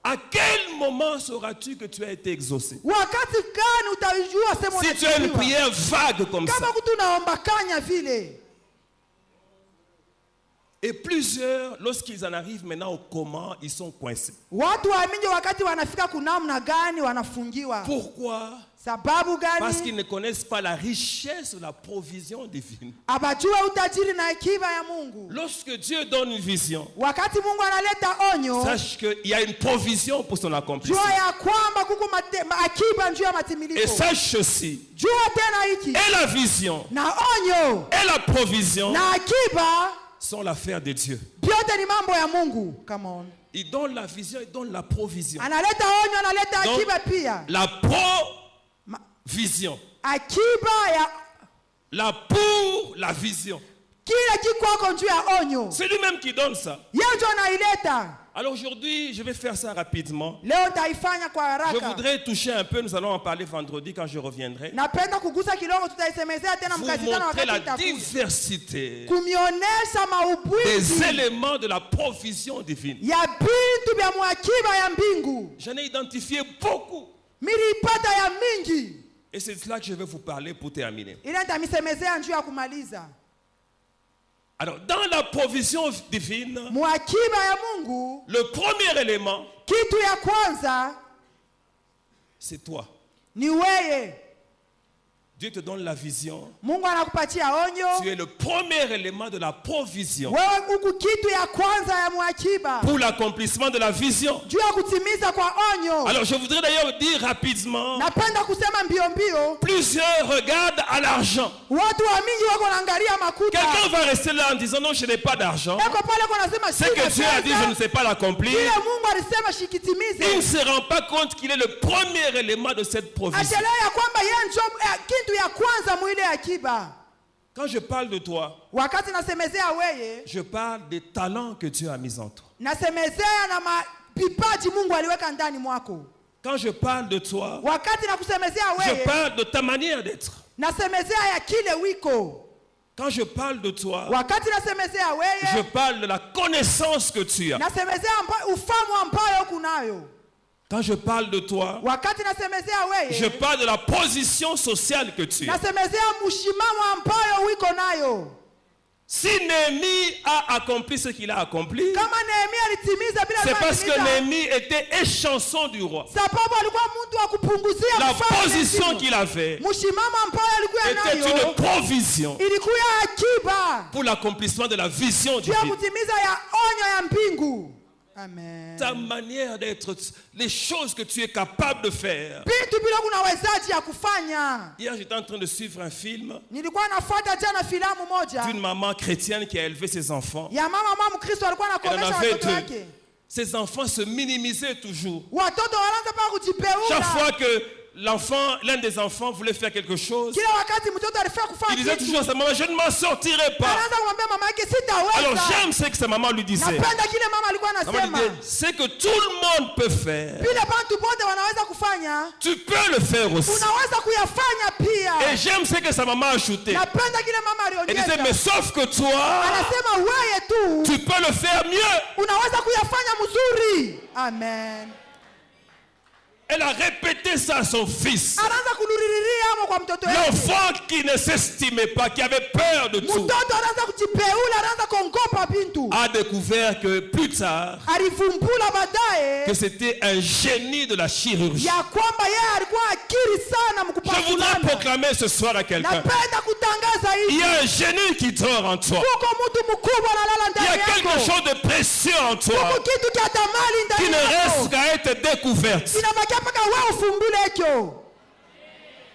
À quel moment sauras-tu que tu as été exaucé? Wakati gani utajua sema Si tu as une prière vague comme ça. kama kutu naomba kanya vile. Et plusieurs, lorsqu'ils en arrivent maintenant au comment, ils sont coincés. Watu waamini wakati wanafika kunamna gani wanafungiwa. Pourquoi? Sababu Parce gani? qu'ils ne connaissent pas la richesse ou la provision divine. Abajua utajiri na akiba ya Mungu. Lorsque Dieu donne une vision, Wakati Mungu analeta onyo, sache qu'il y a une provision pour son accomplissement. jua ya kwamba kuko akiba njuu ya Et matimiliko. sache aussi, Jua tena hiki et la vision, na onyo et la provision na akiba sont l'affaire de Dieu. vyote ni mambo ya Mungu. Come on. Il donne la vision, il donne la provision. Analeta onyo, analeta Donc, akiba pia. la provision. Akiba ya La pour la vision. kile kikwako njuu ya onyo. C'est lui-même qui donne ça. Yeye ndio anaileta. Alors aujourd'hui, je vais faire ça rapidement. Leo taifanya kwa Je haraka. voudrais toucher un peu, nous allons en parler vendredi quand je reviendrai. Napenda kugusa kidogo, tutaisemezea tena Vous mkazitana montrer wakati la itakuja. diversité Kumionesha des maubwizi éléments de la provision divine. ya bintu vya mwakiba ya mbingu. J'en ai identifié beaucoup. Milipata ya mingi. Et c'est de cela que je vais vous parler pour terminer. Ile nitamisemezea njuu ya kumaliza. Alors, dans la provision divine, Mwakiba ya Mungu, le premier élément, kitu ya kwanza c'est toi. ni weye. Dieu te donne la vision. Mungu anakupatia onyo. Tu es le premier élément de la provision Wewe uko kitu ya kwanza ya mwakiba pour l'accomplissement de la vision. juu ya kutimiza kwa onyo. Alors je voudrais d'ailleurs dire rapidement, Napenda kusema mbio mbio, plusieurs regardent à l'argent. watu wa mingi wako naangalia makuta. Quelqu'un va rester là en disant non, je n'ai pas d'argent. Eko pale kwa nasema Ce que Dieu a dit, je ne sais pas l'accomplir. Ile Mungu alisema Il ne shikitimize. se rend pas compte qu'il est le premier élément de cette provision. Achelewa ya kwamba yeye ndio kitu ya kwanza mwile akiba. Quand je parle de toi, Wakati nasemezea weye, je parle des talents que Dieu a mis en toi. nasemezea na mapipaji Mungu aliweka ndani mwako. Quand je parle de toi, Wakati nakusemezea je weye, parle de ta manière d'être. nasemezea ya kile wiko. Quand je parle de toi, Wakati nasemezea je weye, parle de la connaissance que tu as. nasemezea ufahamu ambayo kunayo. Quand je parle de toi, Wakati nasemezea je weye, parle de la position sociale que tu as. nasemezea mshimamo ambayo wiko nayo. Si Néhémie a accompli ce qu'il a accompli, Kama Nehemia alitimiza bila c'est parce que kutimiza, Néhémie était échanson du roi. sababu alikuwa mtu wa kupunguzia La mfalme position heshima. qu'il avait Mshimamo ambayo alikuwa était nayo une provision ilikuwa akiba pour l'accomplissement de la vision juu ya divine. kutimiza ya onyo ya mbingu. Amen. Ta manière d'être, les choses que tu es capable de faire. Vitu bila kunawezaji ya kufanya. Hier, j'étais en train de suivre un film Nilikuwa nafuata jana filamu moja d'une maman chrétienne qui a élevé ses enfants. ya mama Mkristo alikuwa Elle en anakomesha avait watoto deux. wake. Ses enfants se minimisaient toujours. Watoto wanaanza paka kujipeula. Chaque fois que l'un des enfants voulait faire quelque chose, Kila wakati mtoto alifaa il kufanya disait kitu, toujours à sa maman, je ne m'en sortirai pas. anaanza kumwambia mama yake Alors sitaweza. j'aime ce que sa maman lui disait. Napenda kile mama alikuwa Maman anasema. lui disait, ce que tout le monde peut faire, Vile bantu bote wanaweza kufanya, tu peux le faire aussi. unaweza kuyafanya pia. Et j'aime ce que sa maman a ajouté. Napenda kile mama Elle disait, mais aliongeza. sauf que toi, Anasema wewe tu tu peux le faire mieux. unaweza kuyafanya mzuri. Amen. Elle a répété ça à son fils. Anaanza kuluriria hapo kwa mtoto wake. L'enfant qui ne s'estimait pas, qui avait peur de tout, Mtoto anaanza kujipeula, anaanza kuongopa bintu. a découvert que plus tard, Alivumbula baadaye que c'était un génie de la chirurgie. ya kwamba yeye alikuwa akili sana Je voudrais mkupatulana. proclamer ce soir à quelqu'un, Napenda kutangaza il y hivi. a un génie qui dort en toi. Kuko mtu mkubwa analala Il y a ndani quelque yako. chose de précieux en Kuko toi kitu cha thamani qui ndani ne yako. reste qu'à être découverte. Inabakia mpaka wewe ufumbule hicho.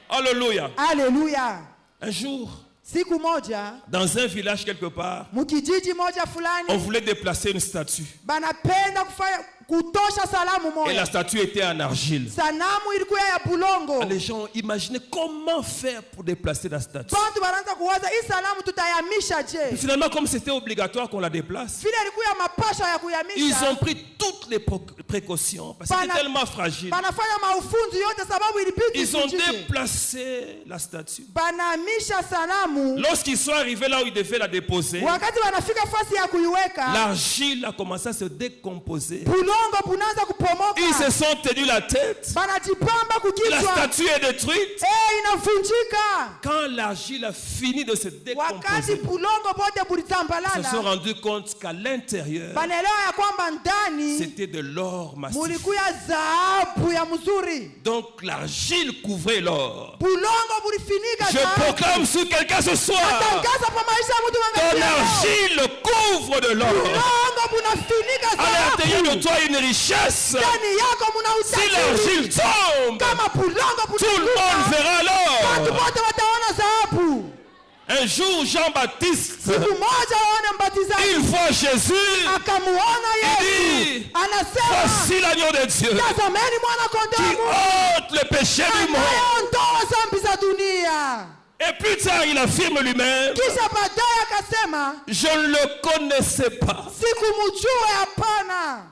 Alléluia. Haleluya. Un jour, Siku moja dans un village quelque part, mkijiji moja on fulani voulait déplacer une statue. banapenda kufanya kutosha salamu Et la moja. statue était en argile. Sanamu ilikuwa ya bulongo. Les gens imaginaient comment faire pour déplacer la statue. Bantu wanaanza kuwaza hii sanamu tutayamisha Et je? finalement, comme c'était obligatoire qu'on la déplace, Vile ilikuwa ya mapasha ya ils kuyamisha. ont pris toutes les précautions parce que c'était tellement fragile. Banafanya maufunzi yote sababu ilibidi Ils ont ivunjike. déplacé la statue. Banahamisha sanamu. Lorsqu'ils sont arrivés là où ils devaient la déposer, Wakati wanafika fasi ya kuiweka, l'argile a commencé à se décomposer. bulongo bunaanza kupomoka. Ils se sont tenus la tête. Banajipamba La kukichwa. statue est détruite. Inavunjika. Quand l'argile a fini de se Wakati décomposer, bulongo bote ils se sont bulitambalala, rendus compte qu'à l'intérieur, banaelewa ya kwamba ndani c'était de l'or massif. mulikuya dhahabu ya mzuri. Donc l'argile couvrait l'or. Bulongo bulifinika Je dhahabu. proclame sur quelqu'un ce soir, Tangaza pa maisha ya mtu ton wangalia. argile couvre de l'or. Bulongo bunafinika À l'intérieur de dhahabu. toi une richesse. Ndani yako muna Si utajiri. l'argile tombe, Kama bulongo tout le monde bunafinika, verra watu l'or. wote wataona dhahabu. Un jour, Jean-Baptiste, Siku moja waone mbatizaji il voit Jésus. akamuona Yesu, dit, anasema Voici l'agneau de Dieu tazameni mwana qui kondoo wa Mungu ôte le péché du monde. anayeondoa dhambi za dunia. Et plus tard, il affirme lui-même, Kisha baadaye akasema je ne le connaissais pas. sikumjua, hapana.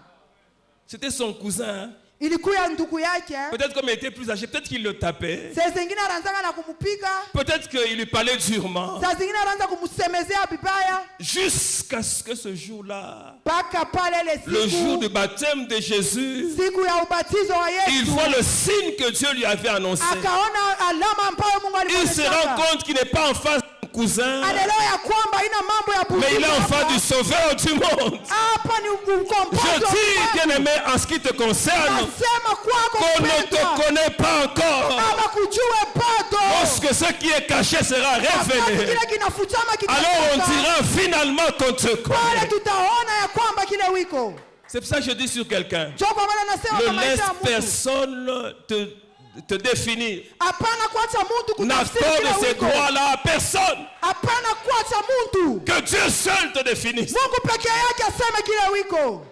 C'était son cousin. Ilikuwa ndugu yake. Peut-être comme il était plus âgé, peut-être qu'il le tapait. Saa zingine anaanzanga na kumpiga, Peut-être qu'il lui parlait durement. saa zingine anaanza kumsemezea vibaya, Jusqu'à ce que ce jour-là, mpaka pale ile le jour siku, du baptême de Jésus, siku ya ubatizo wa il Yesu, voit le signe que Dieu lui avait annoncé. akaona alama ambayo Mungu Il se rend alimwonyesha. compte qu'il n'est pas en face de son cousin, Anaelewa ya kwamba ina mambo ya mais il est en face hapa. du Sauveur du monde. Hapa ni Je ukombozi wa dis, watu. bien-aimé, en ce qui te concerne, Nasema kwako qu'on ne te mpendwa, connaît pas encore. hawakujue bado. Lorsque ce qui est caché sera wakati révélé, kile kinafuchama alors on kitafuta, dira finalement qu'on te pale connaît. tutaona ya kwamba kile wiko. C'est pour ça que je dis sur quelqu'un, Ndio kwa maana nasema ne kwa maisha laisse ya mtu, personne te définir. hapana kuacha mtu kutafsiri N'accorde kile ces wiko. droits-là à personne. Hapana kuacha mtu. Que Dieu seul te définisse. Mungu peke yake aseme kile wiko.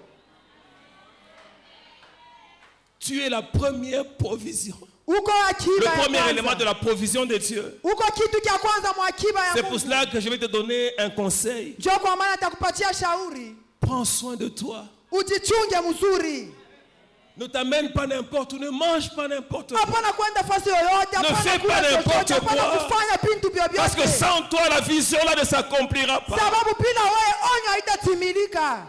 Tu es la première provision. Uko Le akiba ya premier élément de kwanza. la provision de Dieu. Uko kitu cha kwanza mwa akiba ya C'est pour Mungu. cela que je vais te donner un conseil. Ndio kwa maana atakupatia shauri. Prends soin de toi. Ujichunge mzuri. Ne t'amène pas n'importe où, ne mange pas n'importe où. Hapana kwenda fasi yoyote, Ne hapana fais kula pas n'importe chochote, hapana quoi. kufanya bintu Parce que vyovyote. sans toi, la vision là ne s'accomplira pas. Sababu bila wewe onyo haitatimilika.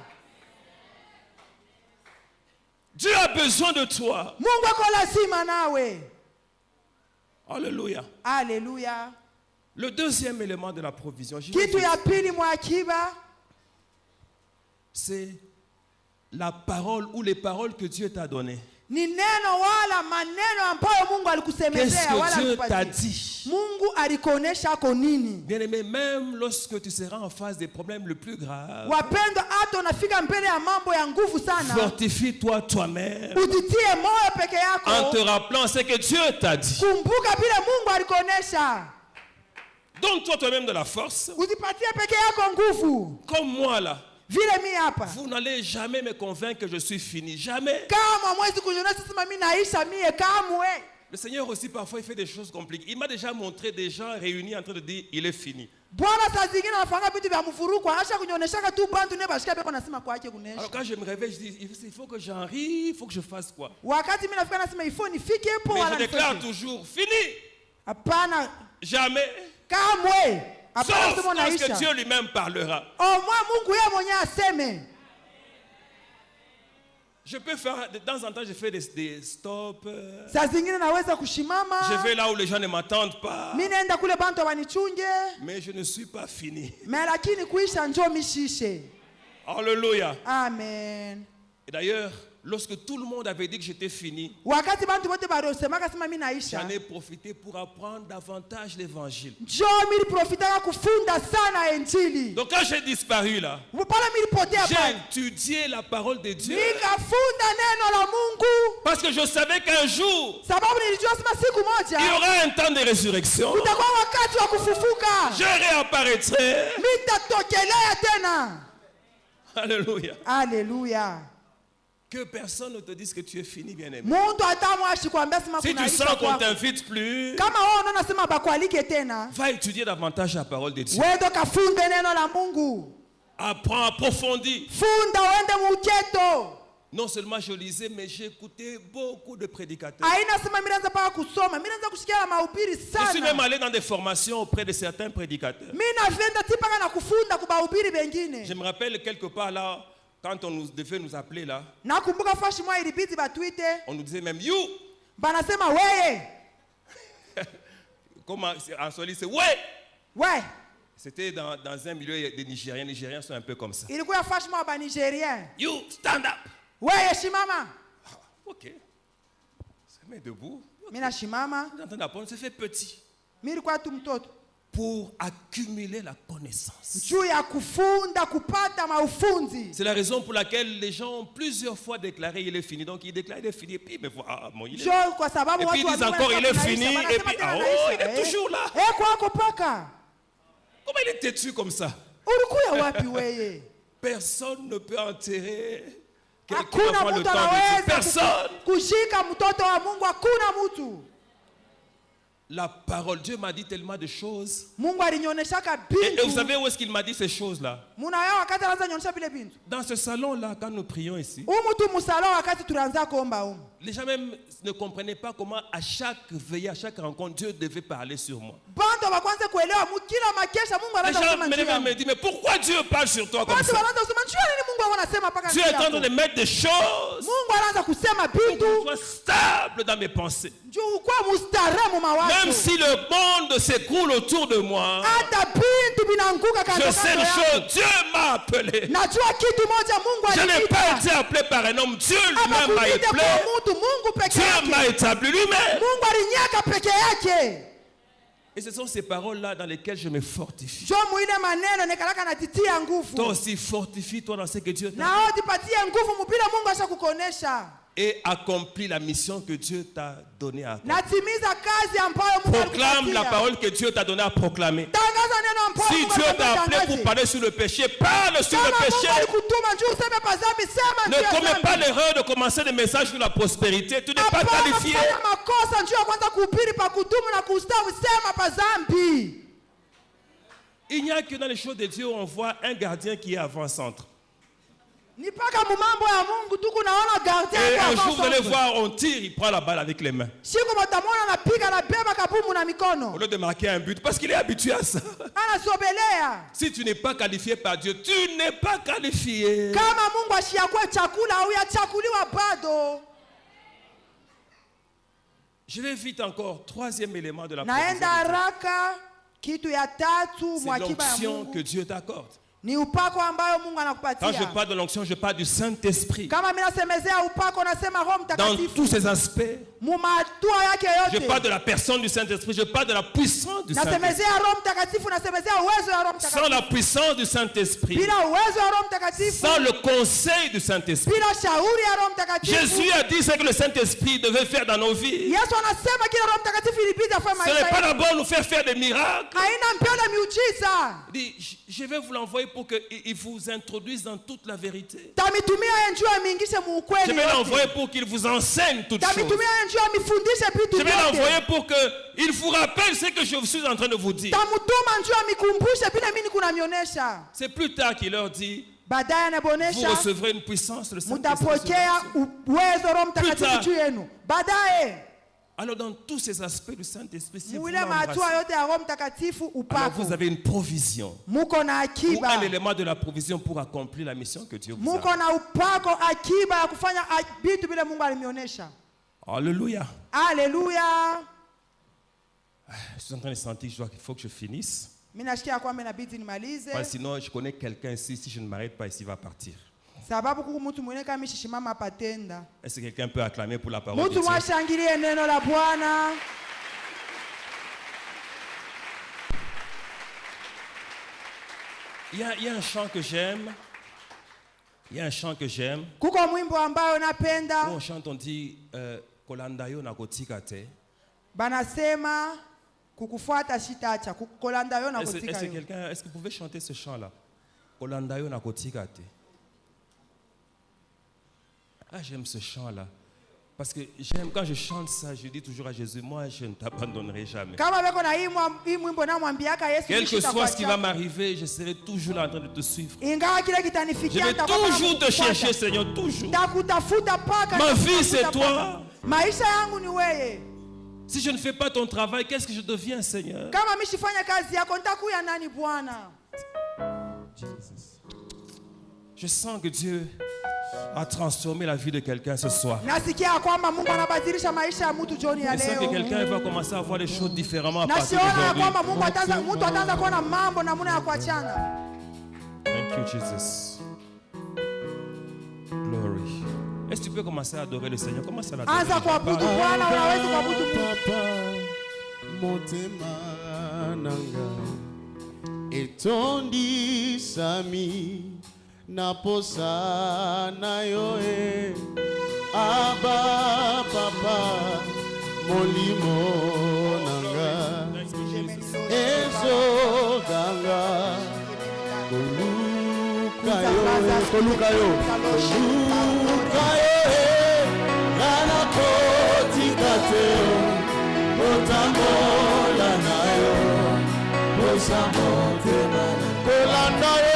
Dieu a besoin de toi. Mungu ako lazima nawe. Alléluia. Haleluya. Le deuxième élément de la provision, j'y vais Kitu vite, ya pili mwa akiba c'est la parole ou les paroles que Dieu t'a données. ni neno wala maneno ambayo Mungu Qu'est-ce alikusemezea que wala Dieu t'a alikupatia. dit? Mungu alikuonesha ako nini. Bien-aimé, même lorsque tu seras en face des problèmes les plus graves, Wapendwa, hata unafika mbele ya mambo ya nguvu sana, fortifie-toi toi-même ujitie moyo peke en te yako, rappelant ce que Dieu t'a dit. kumbuka vile Mungu alikuonesha. Donne-toi toi-même de la force. Ujipatie peke yako nguvu. Comme moi là, Vile mi hapa vous n'allez jamais me convaincre que je suis fini. Jamais. kama mwezi kunyonyesha sema mimi naisha mie kamwe. Le Seigneur aussi parfois il fait des choses compliquées. Il m'a déjà montré des gens réunis en train de dire il est fini. Bwana saa zingine anafanya vitu vya mfuruko, acha kunyonyeshaka tu bantu ne bashika beko nasema kwa yake kunesha. Alors quand je me réveille, je dis il faut que j'en rie, il faut que je fasse quoi. Wakati mimi nafika nasema ifo nifike hapo Mais wala je déclare nifike. toujours fini. Hapana Jamais. kamwe. Hapana Sauf sema lorsque naisha. Dieu lui-même parlera. Au moins Mungu yeye mwenyewe aseme. Je peux faire, de temps en temps, je fais des stops. Saa zingine naweza kushimama. Je vais là où les gens ne m'attendent pas. Mimi naenda kule bantu wanichunge. Mais je ne suis pas fini. Mais lakini kuisha njoo mishishe. Alléluia. Amen. Et d'ailleurs, lorsque tout le monde avait dit que j'étais fini, Wakati bantu wote bariosemaka sema mimi naisha. j'en ai profité pour apprendre davantage l'évangile. Njoo mimi profitaka kufunda sana injili. Donc quand j'ai disparu là, Pale mimi potea j'ai pale. étudié la parole de Dieu. Nikafunda neno la Mungu. Parce que je savais qu'un jour, Sababu nilijua sema siku moja il y aura un temps de résurrection. kutakuwa wakati wa kufufuka. Je réapparaîtrai. Nitatokelea tena. Alléluia. Haleluya. Que personne ne te dise que tu es fini, bien-aimé. Mundu atamwa ashikwambia sema Si tu kunaisha sens qu'on kwako. t'invite plus, Kama wewe unaona sema bakualike tena, va étudier davantage la parole de Dieu. wewe kafunde neno la Mungu. Apprends, approfondis. Funda uende muketo. Non seulement je lisais, mais j'ai écouté beaucoup de prédicateurs. Haina sema mimi naanza paka kusoma, mimi naanza kusikia mahubiri Je suis même sana. allé dans des formations auprès de certains prédicateurs. Mimi navenda tipaka na kufunda kubahubiri bengine. Je me rappelle quelque part là, quand on devait nous appeler là, Nakumbuka fashi mwa ilibidi batwite, on nous disait même you. banasema weye. Comment en Swahili c'est ouais. Ouais, C'était dans un milieu des Nigériens. Les Nigériens sont un peu comme ça. ilikuwa fashi mwa ba Nigerian. You stand up. Weye shimama. Ok. Se met debout. Mimi nashimama, On est en train d'apprendre, se fait petit. mimi nilikuwa tu mtoto. Pour accumuler la connaissance. Juu ya kufunda kupata maufunzi. C'est la raison pour laquelle les gens ont plusieurs fois déclaré il est fini. Donc ils déclarent il est fini, et puis mais voilà, bon, il est Njoo kwa sababu Et puis watu ils disent wa encore, Mungu il est wanaisha, fini, wanasema et puis, tena ah, naisha. oh, il est toujours là. Kwako paka. Comment il est têtu comme ça? Ulikuya wapi weye? Personne ne peut enterrer quelqu'un Hakuna avant le mtu temps de Dieu. anaweza Personne. kushika mtoto wa Mungu, hakuna mtu. La parole, Dieu m'a dit tellement de choses. Mungu alinyoneshaka Et vous bintu. savez où est-ce qu'il m'a dit ces choses-là? Munaya wakati anaanza nyonyesha vile bintu. Dans ce salon-là, quand nous prions ici, Mtu musalo wakati tunaanza kuomba huko. les gens même ne comprenaient pas comment à chaque veillée, à chaque rencontre, Dieu devait parler sur moi. Bantu wakwanza kuelewa kila makesha Mungu Les anaanza gens kusema njia. me disent, mais pourquoi Dieu parle sur toi comme Bantu ça? wanaanza kusema njia nini Mungu anasema paka Dieu est en train de njia. mettre des choses Mungu anaanza kusema pour que je bintu. sois stable dans mes pensées. Juu kwa mustaremu mawazo. Même si le monde s'écroule autour de moi, Hata bintu binanguka kando je sais kando une yako. chose, Dieu m'a appelé. Najua kitu moja Mungu Je n'ai pas aliniita. été appelé par un homme, Dieu lui-même m'a Amakujita appelé. kwa mtu Mungu peke Dieu m'a yake. établi lui-même. Mungu alinyaka peke yake. Et ce sont ces paroles-là dans lesquelles je me fortifie. jo muile maneno nikalaka natitia nguvu Toi aussi, fortifie-toi dans ce que Dieu t'a nao tipatie nguvu mupile Mungu asha kukonesha et accomplis la mission que Dieu t'a donnée à accomplir. natimiza kazi ambayo Mungu Proclame la alikupatia. parole que Dieu t'a donnée à proclamer. Tangaza neno ambayo Si Mungu Dieu t'a appelé alikupatia. pour parler sur le péché, parle sur Kama le Mungu péché. alikutuma njoo useme pa dhambi, sema njoo Ne ya commets dhambi. pas l'erreur de commencer des messages sur la prospérité. Tu n'es pas Hapana qualifié. kufanya makosa njoo ya kwanza kuhubiri pa kudumu na kustawi, sema pa dhambi. Il n'y a que dans les choses de Dieu où on voit un gardien qui est avant-centre. Ni paka mu mambo ya Mungu tu kunaona gardien Et kwa un jour, vous allez centre. voir, on tire, il prend la balle avec les mains. Siku mtamwona anapiga na beba kabumu na Au mikono. lieu de marquer un but, parce qu'il est habitué à ça. Anasobelea. Si tu n'es pas qualifié par Dieu, tu n'es pas qualifié. Kama Mungu ashiakwe chakula au yachakuliwa bado. Je vais vite encore. Troisième élément de la Naenda provision. haraka, kitu ya tatu C'est mwakiba ya l'onction que Mungu Dieu t'accorde. ni upako ambayo Mungu Quand je anakupatia. parle de l'onction, je parle du Saint-Esprit. Kama mimi nasemezea upako, nasema Roho Dans Mtakatifu tous ses aspects. mu matua yake Je parle yote. de la personne du Saint-Esprit. Je parle de la puissance du Saint-Esprit. Nasemezea Roho Mtakatifu, nasemezea uwezo wa Roho Sans Mtakatifu. la puissance du Saint-Esprit. Bila uwezo wa Roho Mtakatifu, Sans le conseil du Saint-Esprit. bila shauri ya Roho Mtakatifu. Jésus a dit ce que le Saint-Esprit devait faire dans nos vies. Yesu anasema kila Roho Mtakatifu ilibidi afanye Ce n'est maisha pas yetu. d'abord nous faire faire des miracles. Haina mpyo na miujiza. Il dit, je vais vous l'envoyer pour qu'il vous introduise dans toute la vérité. Tamitumia yeye njoo amingishe mu Je ukweli vais l'envoyer yote. pour qu'il vous enseigne toutes choses. Tamitumia yeye njoo amifundishe vitu Je vais vyote. l'envoyer pour qu'il vous rappelle ce que je suis en train de vous dire. Tamutuma njoo amikumbushe vile mimi kunamionyesha. C'est plus tard qu'il leur dit, Baadaye vous anabonesha recevrez une puissance de Saint-Esprit. mtapokea uwezo Roho Plus Mtakatifu tard. juu yenu. Baadaye Alors dans tous ces aspects du Saint-Esprit, si vous muile mahatua l'embrassez, yote ya Roho Mtakatifu alors upako. vous avez une provision. Muko na Ou akiba. un élément de la provision pour accomplir la mission que Dieu vous Muko a. na upako akiba ya kufanya vitu vile Mungu alimionyesha. Alléluia. Haleluya. Je suis en train de sentir qu'il faut que je finisse. Mimi nashikia kwamba inabidi nimalize. Parce que sinon, je connais quelqu'un ici, si je ne m'arrête pas ici, il va partir. Sababu kuku mtu mwingine kama mishishimama patenda. Est-ce que quelqu'un peut acclamer pour la parole de Mtu Dieu? mwashangilie neno la Bwana. Il y a un chant que j'aime. Il y a un chant que j'aime. Kuko mwimbo ambayo Où napenda. on chante, on dit Kolandayo na kotika te. Banasema kukufuata shitacha, kukolanda yo na Est-ce kutika yo. est-ce que vous pouvez chanter ce chant-là? Kolandayo na kotika te. Ah, j'aime ce chant-là. Parce que j'aime, quand je chante ça, je dis toujours à Jésus, moi, je ne t'abandonnerai jamais. Kama beko na hii mwimbo na mwambiaka Yesu Quel que nishita soit ce qui va kwa m'arriver, je serai toujours là en train de te suivre. ingawa kile Je kitanifikia vais nitakuwa toujours te nakufuata. chercher, Seigneur, toujours. Nitakutafuta paka. Ma vie, nitakutafuta c'est paka. toi. Maisha yangu ni wewe. Si je ne fais pas ton travail, qu'est-ce que je deviens, Seigneur? Kama mimi sifanya kazi yako nitakuya nani Bwana? Je sens que Dieu a transformé la vie de quelqu'un ce soir. Nasikia kwamba Mungu anabadilisha maisha ya mtu jioni ya Je sens que leo. quelqu'un va commencer à voir les choses différemment à partir Nasiona ya d'aujourd'hui. kwamba mtu ataanza kuona mambo namna ya kuachana. Thank you, Jesus. Glory. Est-ce que tu peux commencer à adorer le Seigneur? Commence à l'adorer. Anza kuabudu Bwana, unaweza kuabudu Mungu. Papa motema nanga etondi sami na posa na yo e aba papa molimo nanga ezoganga koluka yo ngana kotika te otambola na yo posa motema kolanda yo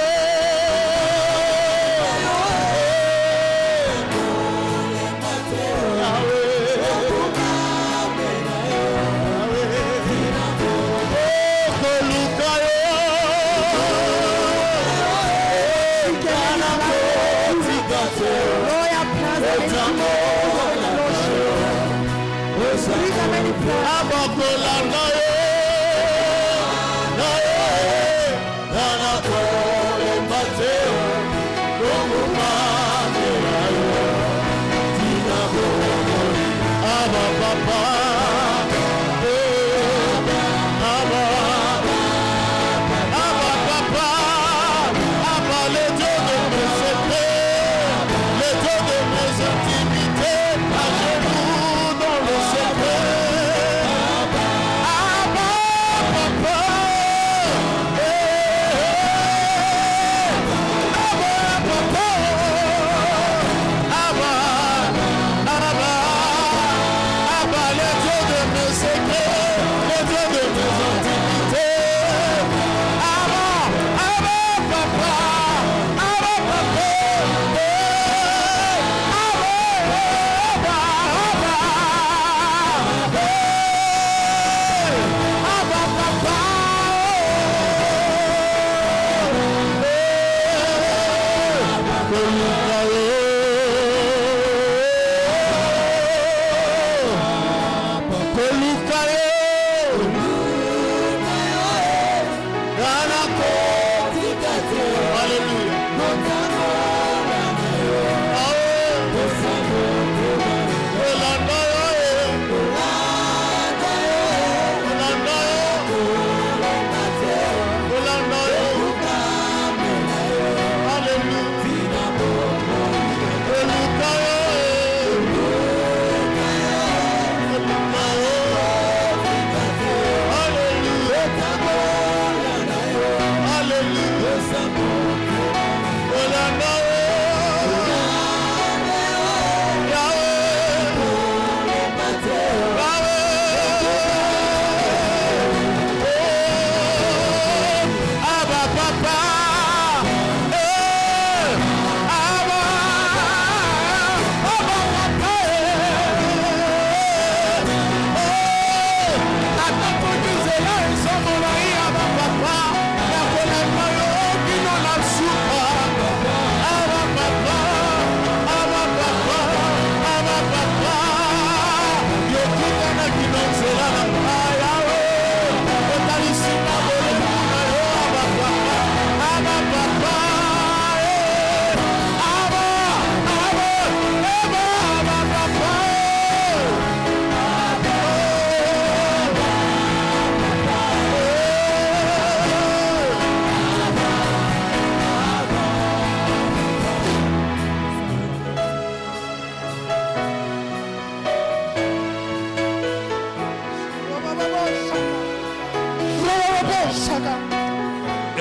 abakolanda ye na ye nana kolemba te komumamela yo tina bomoi abapapa abapapa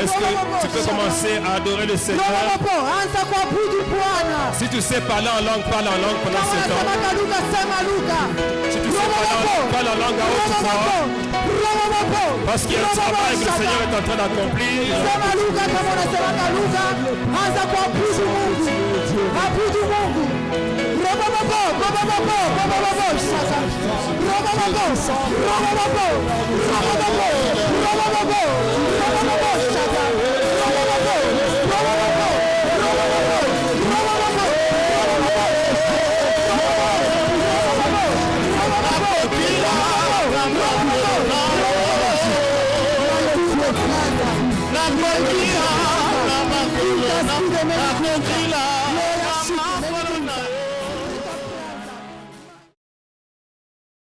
est-ce que tu peux commencer à adorer le Seigneur? Robobobo, anza kuabudu Bwana. Si tu sais parler en langue, parle en langue pendant Kama ce temps. unasema lugha, sema lugha. Si tu sais parler en langue à haute voix, parce qu'il y a un travail que le Seigneur est en train d'accomplir. Sema lugha kama unasema lugha, anza kuabudu Mungu. Abudu Mungu. Robobobo, robobobo, robobobo, shaka. Robobobo, robobobo, robobobo, robobobo, robobobo, shaka. Robobobo, robobobo, robobobo, La